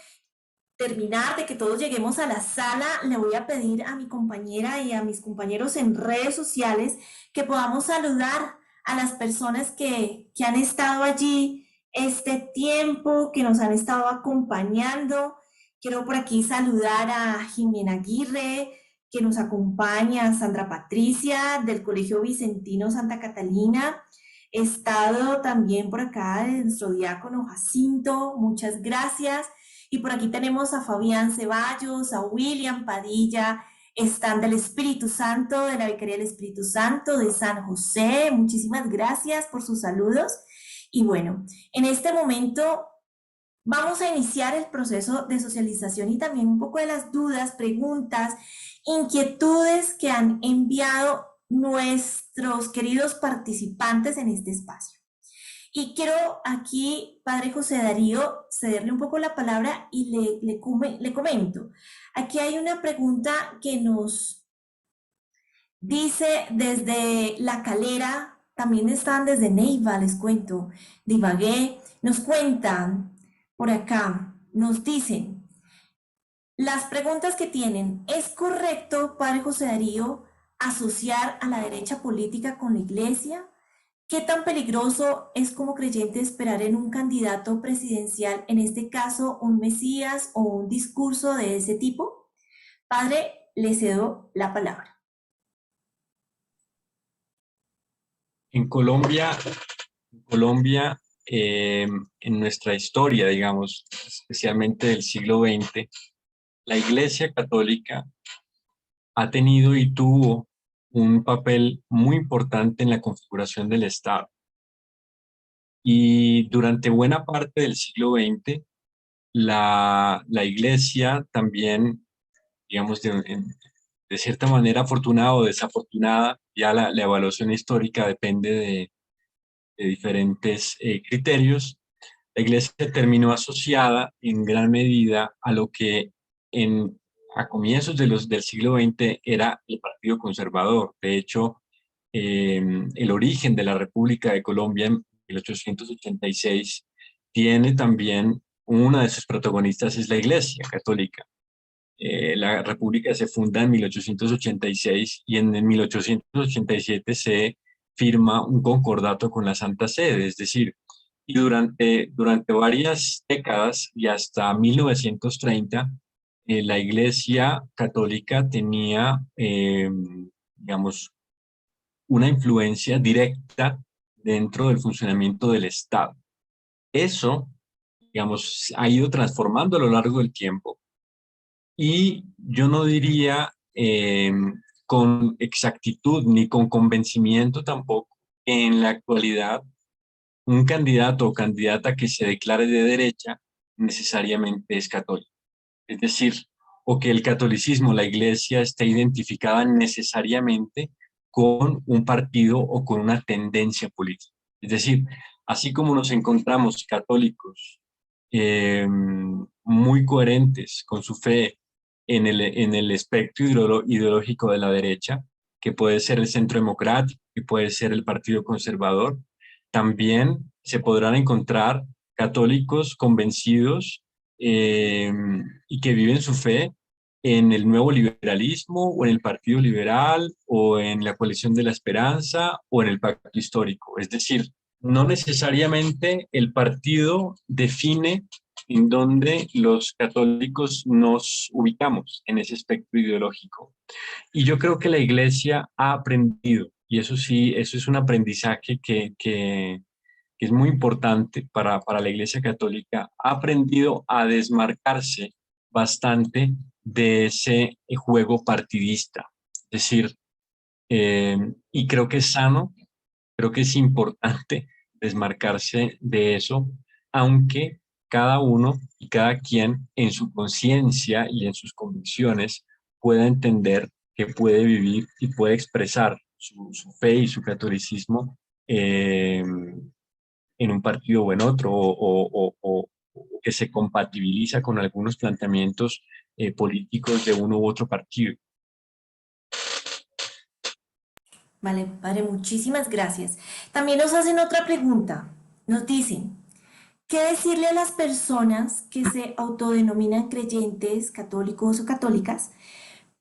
terminar de que todos lleguemos a la sala, le voy a pedir a mi compañera y a mis compañeros en redes sociales que podamos saludar a las personas que han estado allí este tiempo, que nos han estado acompañando. Quiero por aquí saludar a Jimena Aguirre, que nos acompaña, Sandra Patricia, del Colegio Vicentino Santa Catalina. He estado también por acá de nuestro diácono Jacinto, muchas gracias. Y por aquí tenemos a Fabián Ceballos, a William Padilla, están del Espíritu Santo, de la Vicaría del Espíritu Santo de San José. Muchísimas gracias por sus saludos. Y bueno, en este momento vamos a iniciar el proceso de socialización y también un poco de las dudas, preguntas, inquietudes que han enviado nuestros queridos participantes en este espacio. Y quiero aquí, Padre José Darío, cederle un poco la palabra y le comento. Aquí hay una pregunta que nos dice desde La Calera, también están desde Neiva, les cuento, de Ibagué, nos cuentan por acá, nos dicen, las preguntas que tienen, ¿es correcto, Padre José Darío, asociar a la derecha política con la iglesia? ¿Qué tan peligroso es como creyente esperar en un candidato presidencial, en este caso un Mesías o un discurso de ese tipo? Padre, le cedo la palabra. En Colombia, en nuestra historia, digamos, especialmente del siglo XX, la Iglesia Católica ha tenido y tuvo un papel muy importante en la configuración del Estado. Y durante buena parte del siglo XX, la Iglesia también, digamos, de cierta manera afortunada o desafortunada, ya la evaluación histórica depende de diferentes criterios. La Iglesia terminó asociada en gran medida a lo que a comienzos del siglo XX era el Partido Conservador. De hecho, el origen de la República de Colombia en 1886 tiene también, una de sus protagonistas es la Iglesia Católica. La República se funda en 1886 y en 1887 se firma un concordato con la Santa Sede, es decir, y durante varias décadas y hasta 1930, la Iglesia Católica tenía, digamos, una influencia directa dentro del funcionamiento del Estado. Eso, digamos, ha ido transformando a lo largo del tiempo y yo no diría con exactitud ni con convencimiento tampoco que en la actualidad un candidato o candidata que se declare de derecha necesariamente es católico. Es decir, o que el catolicismo, la iglesia, esté identificada necesariamente con un partido o con una tendencia política. Es decir, así como nos encontramos católicos muy coherentes con su fe en el espectro ideológico de la derecha, que puede ser el Centro Democrático, que puede ser el Partido Conservador, también se podrán encontrar católicos convencidos y que viven su fe en el nuevo liberalismo o en el Partido Liberal o en la Coalición de la Esperanza o en el Pacto Histórico. Es decir, no necesariamente el partido define en dónde los católicos nos ubicamos en ese espectro ideológico. Y yo creo que la Iglesia ha aprendido, y eso sí, eso es un aprendizaje que es muy importante para la Iglesia Católica, ha aprendido a desmarcarse bastante de ese juego partidista. Es decir, y creo que es sano, creo que es importante desmarcarse de eso, aunque cada uno y cada quien en su conciencia y en sus convicciones pueda entender que puede vivir y puede expresar su fe y su catolicismo en un partido o en otro, o que se compatibiliza con algunos planteamientos políticos de uno u otro partido. Vale, padre, muchísimas gracias. También nos hacen otra pregunta. Nos dicen, ¿qué decirle a las personas que se autodenominan creyentes, católicos o católicas,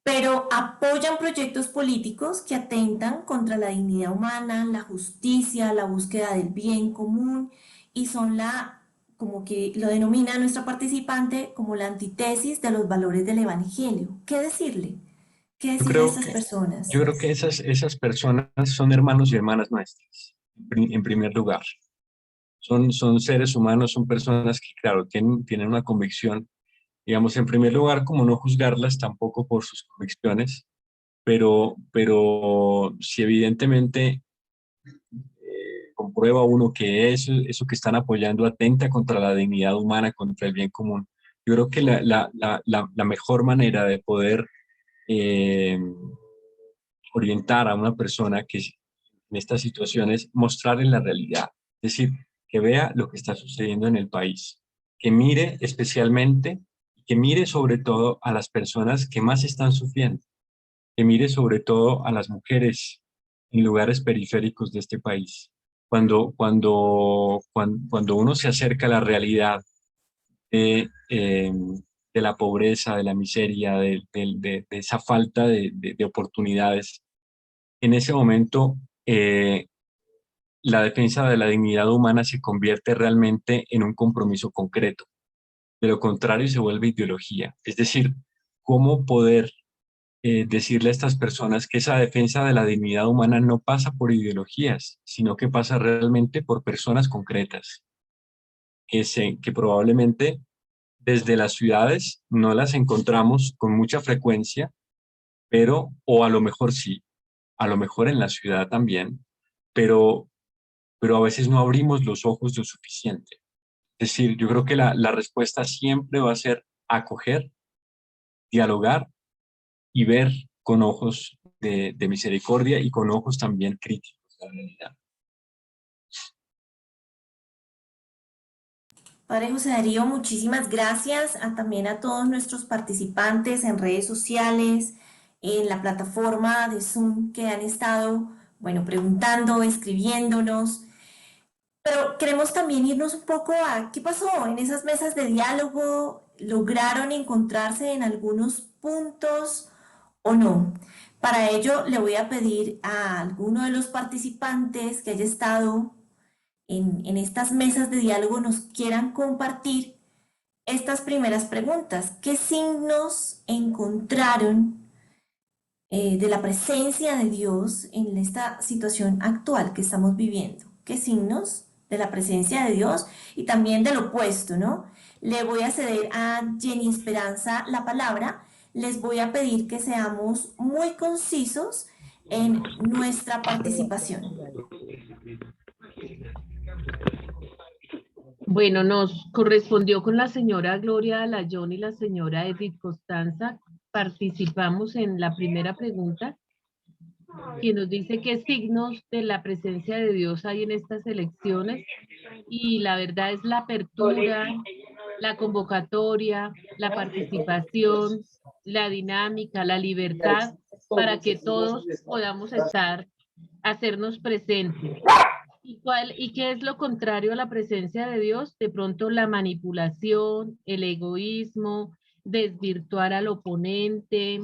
pero apoyan proyectos políticos que atentan contra la dignidad humana, la justicia, la búsqueda del bien común y son como que lo denomina nuestra participante como la antítesis de los valores del Evangelio? ¿Qué decirle? ¿Qué Yo decirle a creo estas que, personas? yo creo que esas personas son hermanos y hermanas nuestras, en primer lugar. Son seres humanos, son personas que, claro, tienen una convicción, digamos, en primer lugar, como no juzgarlas tampoco por sus convicciones, pero si evidentemente comprueba uno que eso que están apoyando atenta contra la dignidad humana, contra el bien común, yo creo que la mejor manera de poder eh, orientar a una persona que en estas situaciones, mostrarle la realidad, es decir, que vea lo que está sucediendo en el país, que mire especialmente, que mire sobre todo a las personas que más están sufriendo, que mire sobre todo a las mujeres en lugares periféricos de este país. Cuando uno se acerca a la realidad de la pobreza, de la miseria, de esa falta de oportunidades, en ese momento la defensa de la dignidad humana se convierte realmente en un compromiso concreto. De lo contrario, se vuelve ideología. Es decir, cómo poder decirle a estas personas que esa defensa de la dignidad humana no pasa por ideologías, sino que pasa realmente por personas concretas, que probablemente desde las ciudades no las encontramos con mucha frecuencia, pero, o a lo mejor sí, a lo mejor en la ciudad también, pero, pero a veces no abrimos los ojos lo suficiente. Es decir, yo creo que la respuesta siempre va a ser acoger, dialogar y ver con ojos de misericordia y con ojos también críticos de la realidad. Padre José Darío, muchísimas gracias también a todos nuestros participantes en redes sociales, en la plataforma de Zoom que han estado, bueno, preguntando, escribiéndonos. Pero queremos también irnos un poco a qué pasó en esas mesas de diálogo. ¿Lograron encontrarse en algunos puntos o no? Para ello le voy a pedir a alguno de los participantes que haya estado en estas mesas de diálogo nos quieran compartir estas primeras preguntas. ¿Qué signos encontraron de la presencia de Dios en esta situación actual que estamos viviendo? ¿Qué signos de la presencia de Dios y también del opuesto, ¿no? Le voy a ceder a Jenny Esperanza la palabra. Les voy a pedir que seamos muy concisos en nuestra participación. Bueno, nos correspondió con la señora Gloria Alayón y la señora Edith Costanza. Participamos en la primera pregunta, que nos dice qué signos de la presencia de Dios hay en estas elecciones. Y la verdad es la apertura, la convocatoria, la participación, la dinámica, la libertad, para que todos podamos hacernos presentes. ¿Y qué es lo contrario a la presencia de Dios? De pronto la manipulación, el egoísmo, desvirtuar al oponente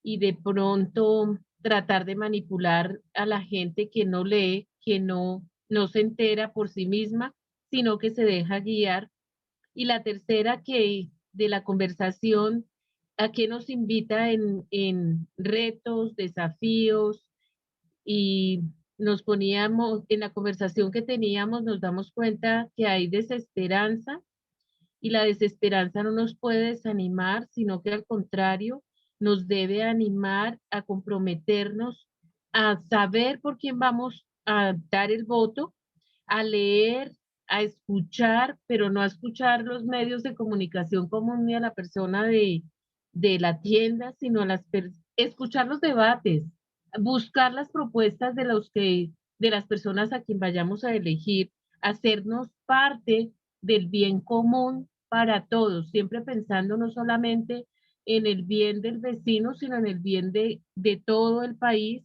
y de pronto tratar de manipular a la gente que no lee, que no se entera por sí misma, sino que se deja guiar. Y la tercera, que de la conversación, ¿a qué nos invita en retos, desafíos? Y nos poníamos, en la conversación que teníamos, nos damos cuenta que hay desesperanza, y la desesperanza no nos puede desanimar, sino que al contrario, nos debe animar a comprometernos, a saber por quién vamos a dar el voto, a leer, a escuchar, pero no a escuchar los medios de comunicación como ni a la persona de la tienda, sino a escuchar los debates, buscar las propuestas de las personas a quien vayamos a elegir, hacernos parte del bien común para todos, siempre pensando no solamente en el bien del vecino, sino en el bien de todo el país,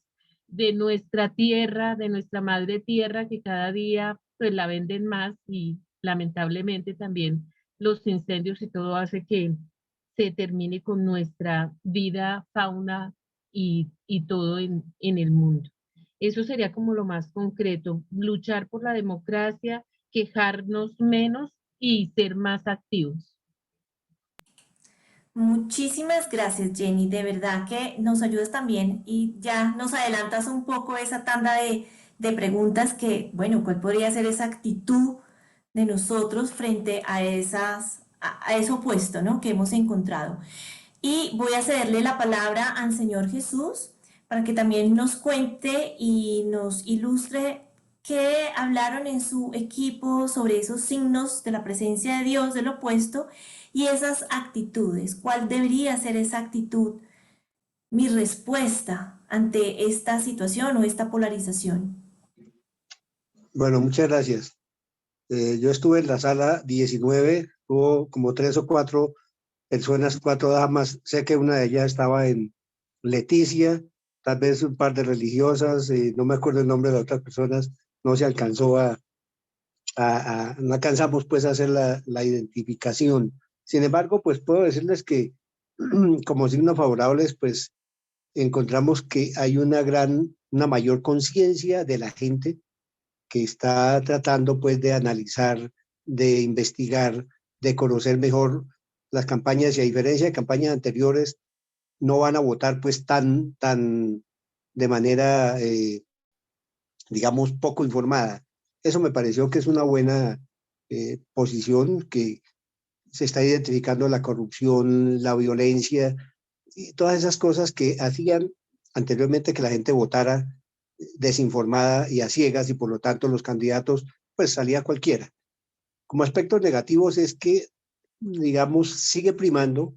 de nuestra tierra, de nuestra madre tierra, que cada día pues la venden más, y lamentablemente también los incendios y todo hace que se termine con nuestra vida, fauna y todo en el mundo. Eso sería como lo más concreto, luchar por la democracia, quejarnos menos y ser más activos. Muchísimas gracias, Jenny. De verdad que nos ayudas también y ya nos adelantas un poco esa tanda de preguntas que, bueno, ¿cuál podría ser esa actitud de nosotros frente a a eso opuesto, ¿no? Que hemos encontrado? Y voy a cederle la palabra al Señor Jesús para que también nos cuente y nos ilustre qué hablaron en su equipo sobre esos signos de la presencia de Dios, del opuesto, y esas actitudes. ¿Cuál debería ser esa actitud? Mi respuesta ante esta situación o esta polarización. Bueno, muchas gracias. Yo estuve en la sala 19, hubo como 3 o 4 personas, 4 damas, sé que una de ellas estaba en Leticia, tal vez un par de religiosas, no me acuerdo el nombre de otras personas, no se alcanzó no alcanzamos pues a hacer la identificación. Sin embargo, pues puedo decirles que como signos favorables, pues encontramos que hay una mayor conciencia de la gente que está tratando pues de analizar, de investigar, de conocer mejor las campañas, y a diferencia de campañas anteriores, no van a votar pues tan de manera, digamos, poco informada. Eso me pareció que es una buena posición, que se está identificando la corrupción, la violencia y todas esas cosas que hacían anteriormente que la gente votara desinformada y a ciegas, y por lo tanto los candidatos pues salía cualquiera. Como aspectos negativos es que, digamos, sigue primando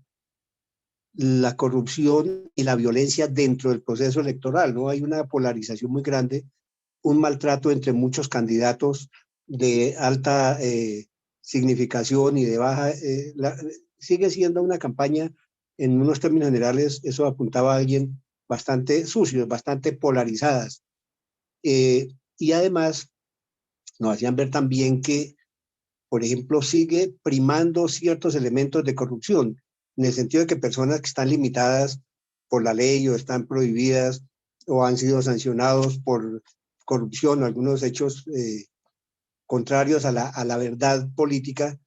la corrupción y la violencia dentro del proceso electoral, ¿no? Hay una polarización muy grande, un maltrato entre muchos candidatos de alta significación y de baja. Sigue siendo una campaña, en unos términos generales, eso apuntaba a alguien, bastante sucios, bastante polarizadas. Y además nos hacían ver también que, por ejemplo, sigue primando ciertos elementos de corrupción, en el sentido de que personas que están limitadas por la ley o están prohibidas o han sido sancionados por corrupción o algunos hechos contrarios a la verdad política,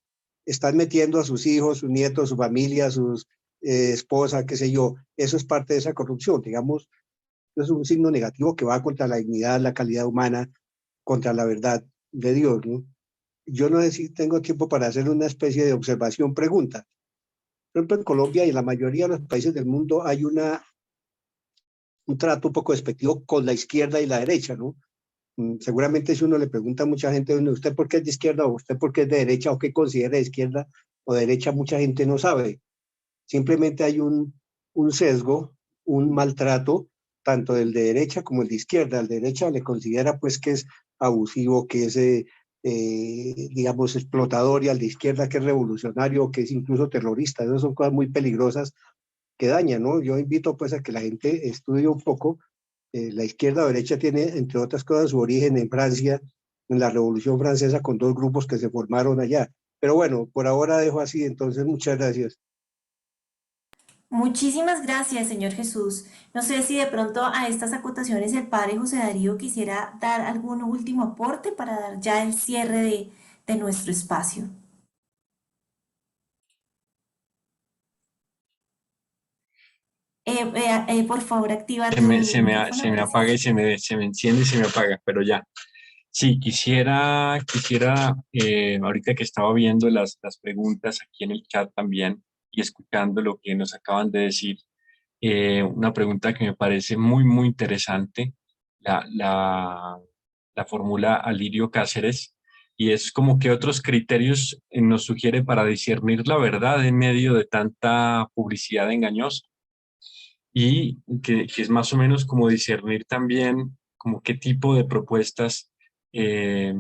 están metiendo a sus hijos, sus nietos, su familia, sus esposas, qué sé yo. Eso es parte de esa corrupción, digamos. Es un signo negativo que va contra la dignidad, la calidad humana, contra la verdad de Dios, ¿no? Yo no sé si tengo tiempo para hacer una especie de observación, pregunta. Por ejemplo, en Colombia y en la mayoría de los países del mundo hay un trato un poco despectivo con la izquierda y la derecha, ¿no? Seguramente si uno le pregunta a mucha gente, ¿usted por qué es de izquierda o usted por qué es de derecha o qué considera de izquierda o de derecha? Mucha gente no sabe. Simplemente hay un sesgo, un maltrato, tanto del de derecha como el de izquierda. El de derecha le considera pues que es abusivo, que es, digamos, explotador, y al de izquierda que es revolucionario, que es incluso terrorista. Esas son cosas muy peligrosas que dañan, ¿no? Yo invito pues a que la gente estudie un poco. La izquierda o derecha tiene, entre otras cosas, su origen en Francia, en la Revolución Francesa, con dos grupos que se formaron allá. Pero bueno, por ahora dejo así, entonces muchas gracias. Muchísimas gracias, Señor Jesús. No sé si de pronto a estas acotaciones el Padre José Darío quisiera dar algún último aporte para dar ya el cierre de nuestro espacio. Por favor, activa tu micrófono, Se me apaga y gracias. se me enciende y se me apaga, pero ya. Sí, quisiera ahorita que estaba viendo las preguntas aquí en el chat también y escuchando lo que nos acaban de decir, una pregunta que me parece muy, muy interesante, la, la, la formula Alirio Cáceres, y es como que otros criterios nos sugiere para discernir la verdad en medio de tanta publicidad engañosa, y que es más o menos como discernir también como qué tipo de propuestas eh,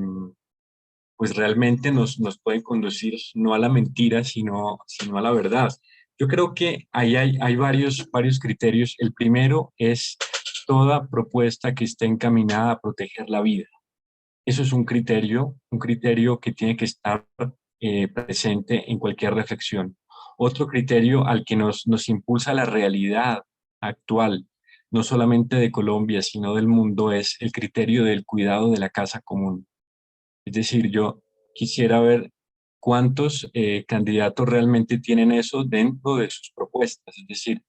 pues realmente nos pueden conducir no a la mentira, sino a la verdad. Yo creo que ahí hay varios criterios. El primero es toda propuesta que esté encaminada a proteger la vida. Eso es un criterio que tiene que estar presente en cualquier reflexión. Otro criterio al que nos impulsa la realidad actual, no solamente de Colombia, sino del mundo, es el criterio del cuidado de la casa común. Es decir, yo quisiera ver cuántos candidatos realmente tienen eso dentro de sus propuestas. Es decir,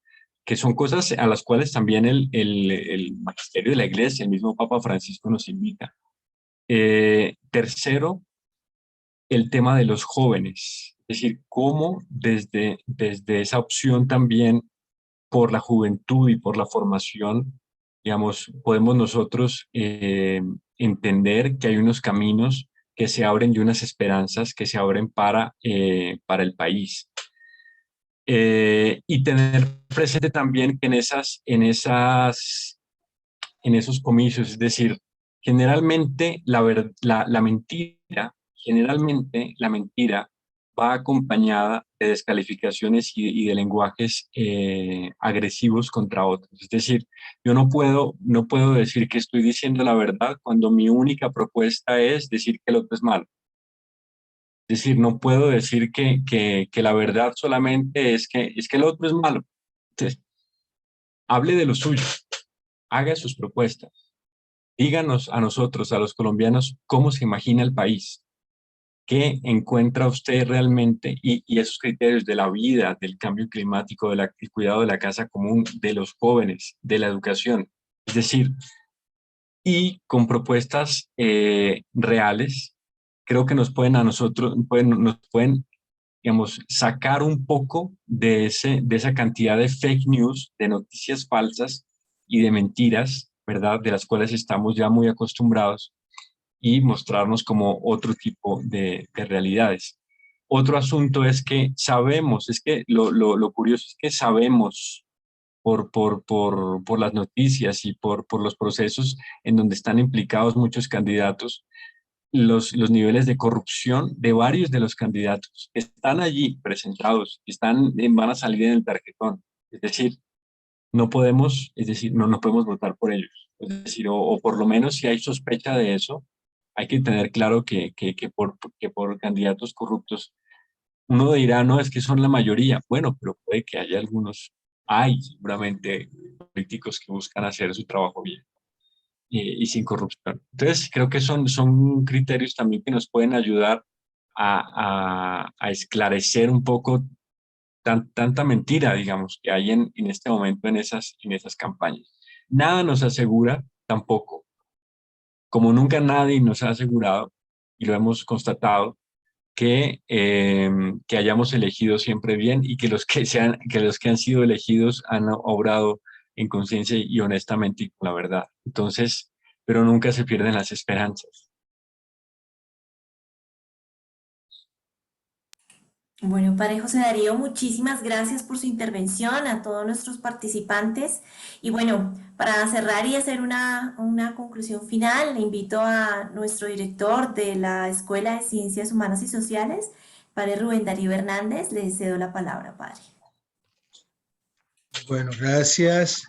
que son cosas a las cuales también el magisterio de la Iglesia, el mismo Papa Francisco nos invita. Tercero, el tema de los jóvenes. Es decir, cómo desde esa opción también por la juventud y por la formación, digamos, podemos nosotros entender que hay unos caminos que se abren y unas esperanzas que se abren para el país. Y tener presente también que en esos comicios, es decir, generalmente generalmente la mentira va acompañada de descalificaciones y de lenguajes agresivos contra otros. Es decir, yo no puedo decir que estoy diciendo la verdad cuando mi única propuesta es decir que el otro es malo. Es decir, no puedo decir que la verdad solamente es que el otro es malo. Entonces, hable de lo suyo, haga sus propuestas. Díganos a nosotros, a los colombianos, cómo se imagina el país, qué encuentra usted realmente y esos criterios de la vida, del cambio climático, del cuidado de la casa común, de los jóvenes, de la educación. Es decir, y con propuestas reales, creo que nos pueden a nosotros, nos pueden, digamos, sacar un poco de esa cantidad de fake news, de noticias falsas y de mentiras, ¿verdad? De las cuales estamos ya muy acostumbrados, y mostrarnos como otro tipo de realidades. Otro asunto es que sabemos, es que lo curioso es que sabemos por las noticias y por los procesos en donde están implicados muchos candidatos, los niveles de corrupción de varios de los candidatos que están allí presentados, van a salir en el tarjetón. Es decir, no podemos, es decir, no podemos votar por ellos. Es decir, o por lo menos si hay sospecha de eso, hay que tener claro que por candidatos corruptos, uno dirá, no, es que son la mayoría. Bueno, pero puede que haya algunos, hay seguramente políticos que buscan hacer su trabajo bien y sin corrupción. Entonces, creo que son criterios también que nos pueden ayudar a esclarecer un poco tanta mentira, digamos, que hay en este momento en esas campañas. Nada nos asegura tampoco, como nunca nadie nos ha asegurado, y lo hemos constatado, que hayamos elegido siempre bien y que los que han sido elegidos han obrado en conciencia y honestamente y con la verdad. Entonces, pero nunca se pierden las esperanzas. Bueno, Padre José Darío, muchísimas gracias por su intervención, a todos nuestros participantes. Y bueno, para cerrar y hacer una conclusión final, le invito a nuestro director de la Escuela de Ciencias Humanas y Sociales, Padre Rubén Darío Hernández. Le cedo la palabra, Padre. Bueno, gracias.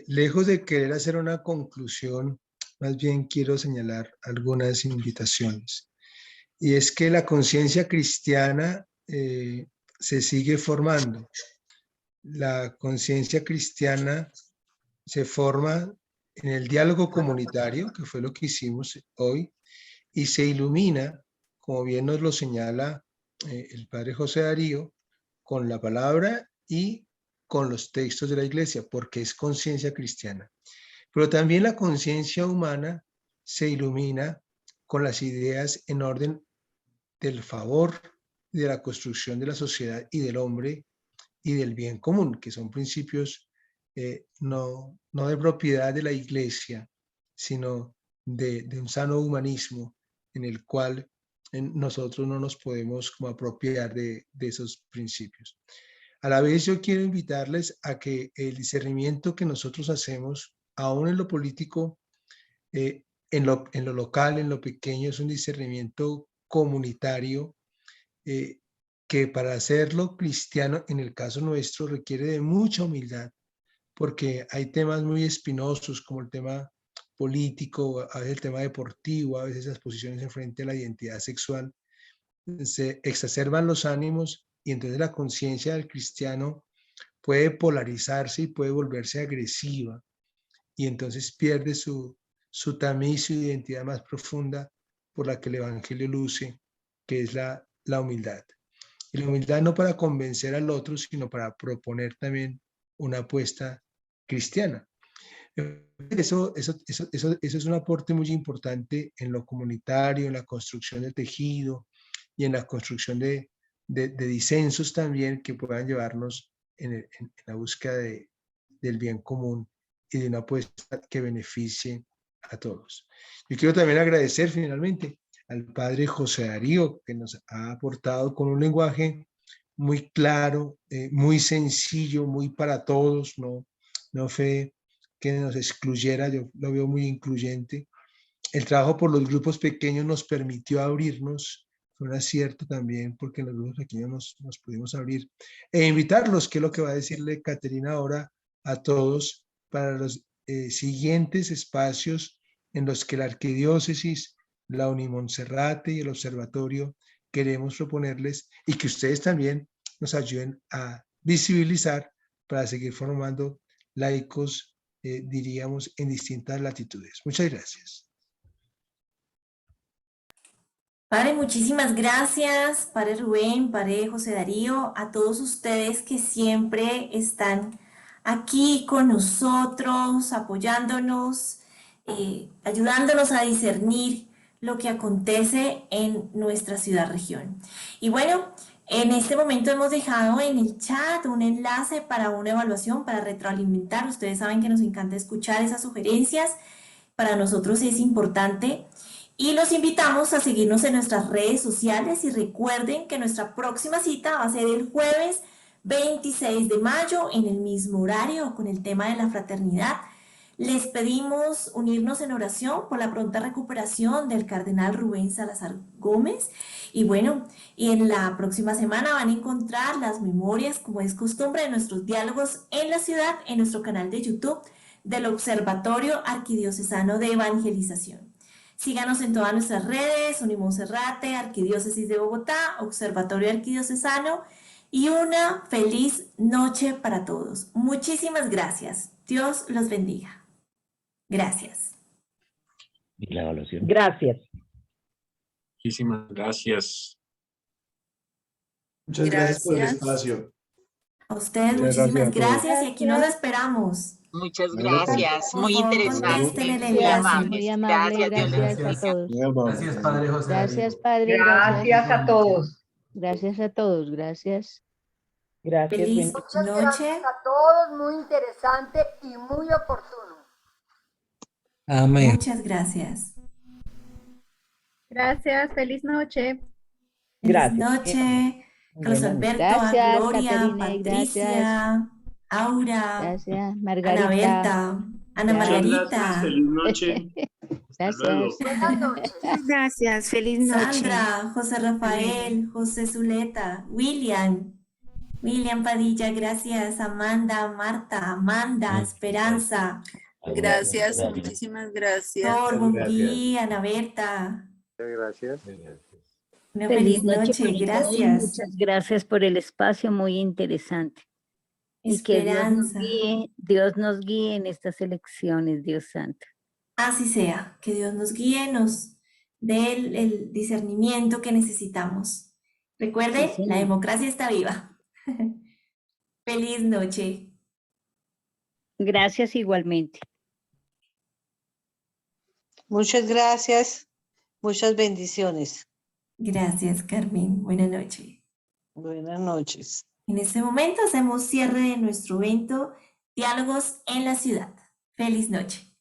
Lejos de querer hacer una conclusión, más bien quiero señalar algunas invitaciones. Y es que la conciencia cristiana se sigue formando. La conciencia cristiana se forma en el diálogo comunitario, que fue lo que hicimos hoy, y se ilumina, como bien nos lo señala el Padre José Darío, con la palabra y con los textos de la iglesia, porque es conciencia cristiana. Pero también la conciencia humana se ilumina con las ideas en orden del favor, de la construcción de la sociedad y del hombre y del bien común, que son principios no de propiedad de la iglesia, sino de un sano humanismo en el cual nosotros no nos podemos como apropiar de esos principios. A la vez yo quiero invitarles a que el discernimiento que nosotros hacemos, aún en lo político, en lo local, en lo pequeño, es un discernimiento comunitario que para hacerlo cristiano, en el caso nuestro, requiere de mucha humildad, porque hay temas muy espinosos como el tema político, a veces el tema deportivo, a veces las posiciones en frente a la identidad sexual, se exacerban los ánimos y entonces la conciencia del cristiano puede polarizarse y puede volverse agresiva y entonces pierde su tamiz, su identidad más profunda por la que el Evangelio luce, que es la humildad. Y la humildad no para convencer al otro, sino para proponer también una apuesta cristiana. Eso es un aporte muy importante en lo comunitario, en la construcción del tejido y en la construcción de disensos también que puedan llevarnos en la búsqueda del bien común y de una apuesta que beneficie a todos. Yo quiero también agradecer finalmente al Padre José Darío, que nos ha aportado con un lenguaje muy claro, muy sencillo, muy para todos, no fue que nos excluyera, yo lo veo muy incluyente. El trabajo por los grupos pequeños nos permitió abrirnos, fue un acierto también, porque en los grupos pequeños nos pudimos abrir e invitarlos, que es lo que va a decirle Caterina ahora a todos, para los siguientes espacios en los que la Arquidiócesis, la Unimonserrate y el Observatorio queremos proponerles y que ustedes también nos ayuden a visibilizar para seguir formando laicos, diríamos, en distintas latitudes. Muchas gracias. Padre, muchísimas gracias, Padre Rubén, Padre José Darío, a todos ustedes que siempre están aquí con nosotros, apoyándonos, ayudándonos a discernir lo que acontece en nuestra ciudad-región. Y bueno, en este momento hemos dejado en el chat un enlace para una evaluación, para retroalimentar. Ustedes saben que nos encanta escuchar esas sugerencias. Para nosotros es importante. Y los invitamos a seguirnos en nuestras redes sociales y recuerden que nuestra próxima cita va a ser el jueves 26 de mayo en el mismo horario con el tema de la fraternidad. Les pedimos unirnos en oración por la pronta recuperación del cardenal Rubén Salazar Gómez. Y bueno, y en la próxima semana van a encontrar las memorias, como es costumbre, de nuestros diálogos en la ciudad en nuestro canal de YouTube del Observatorio Arquidiocesano de Evangelización. Síganos en todas nuestras redes, Unimonserrate, Arquidiócesis de Bogotá, Observatorio Arquidiocesano y una feliz noche para todos. Muchísimas gracias. Dios los bendiga. Gracias. Y la evaluación. Gracias. Muchísimas gracias. Muchas gracias por el espacio. A ustedes Muchas muchísimas gracias a todos. gracias y aquí nos esperamos. Muchas Bueno, pues, gracias, Por muy favor, interesante, contesten el muy enlace. amables. Muy amable, Gracias, Dios les gracias a bendiga. todos. muy amable. Gracias, Padre José Gracias, Darío. Padre, Gracias a todos. Gracias a todos, gracias. Gracias. Feliz Muchas noche. gracias a todos, muy interesante y muy oportuno. Amén. Muchas gracias. Gracias, feliz noche. Feliz Gracias. noche, Carlos Bueno, Alberto, a gracias, Gloria, Caterina, y gracias. Patricia, Aura, Gracias, Ana Margarita. Berta, Ana Ya. Margarita, Feliz noche. Gracias. Buenas noches. Gracias, feliz noche. Sandra, José Rafael, José Zuleta, William Padilla, gracias, Amanda, Marta, Amanda, Esperanza, Gracias, muchísimas gracias. Thor, Bungui, Ana Berta. Gracias. Una Feliz feliz noche noche, para todos. gracias. Muchas gracias por el espacio, muy interesante. Y que Esperanza. Dios nos guíe en estas elecciones, Dios santo. Así sea, que Dios nos guíe, nos dé el discernimiento que necesitamos. Recuerde, Sí, la señor. democracia está viva. Feliz noche. Gracias igualmente. Muchas gracias, muchas bendiciones. Gracias, Carmen. Buenas noches. Buenas noches. En este momento hacemos cierre de nuestro evento Diálogos en la Ciudad. Feliz noche.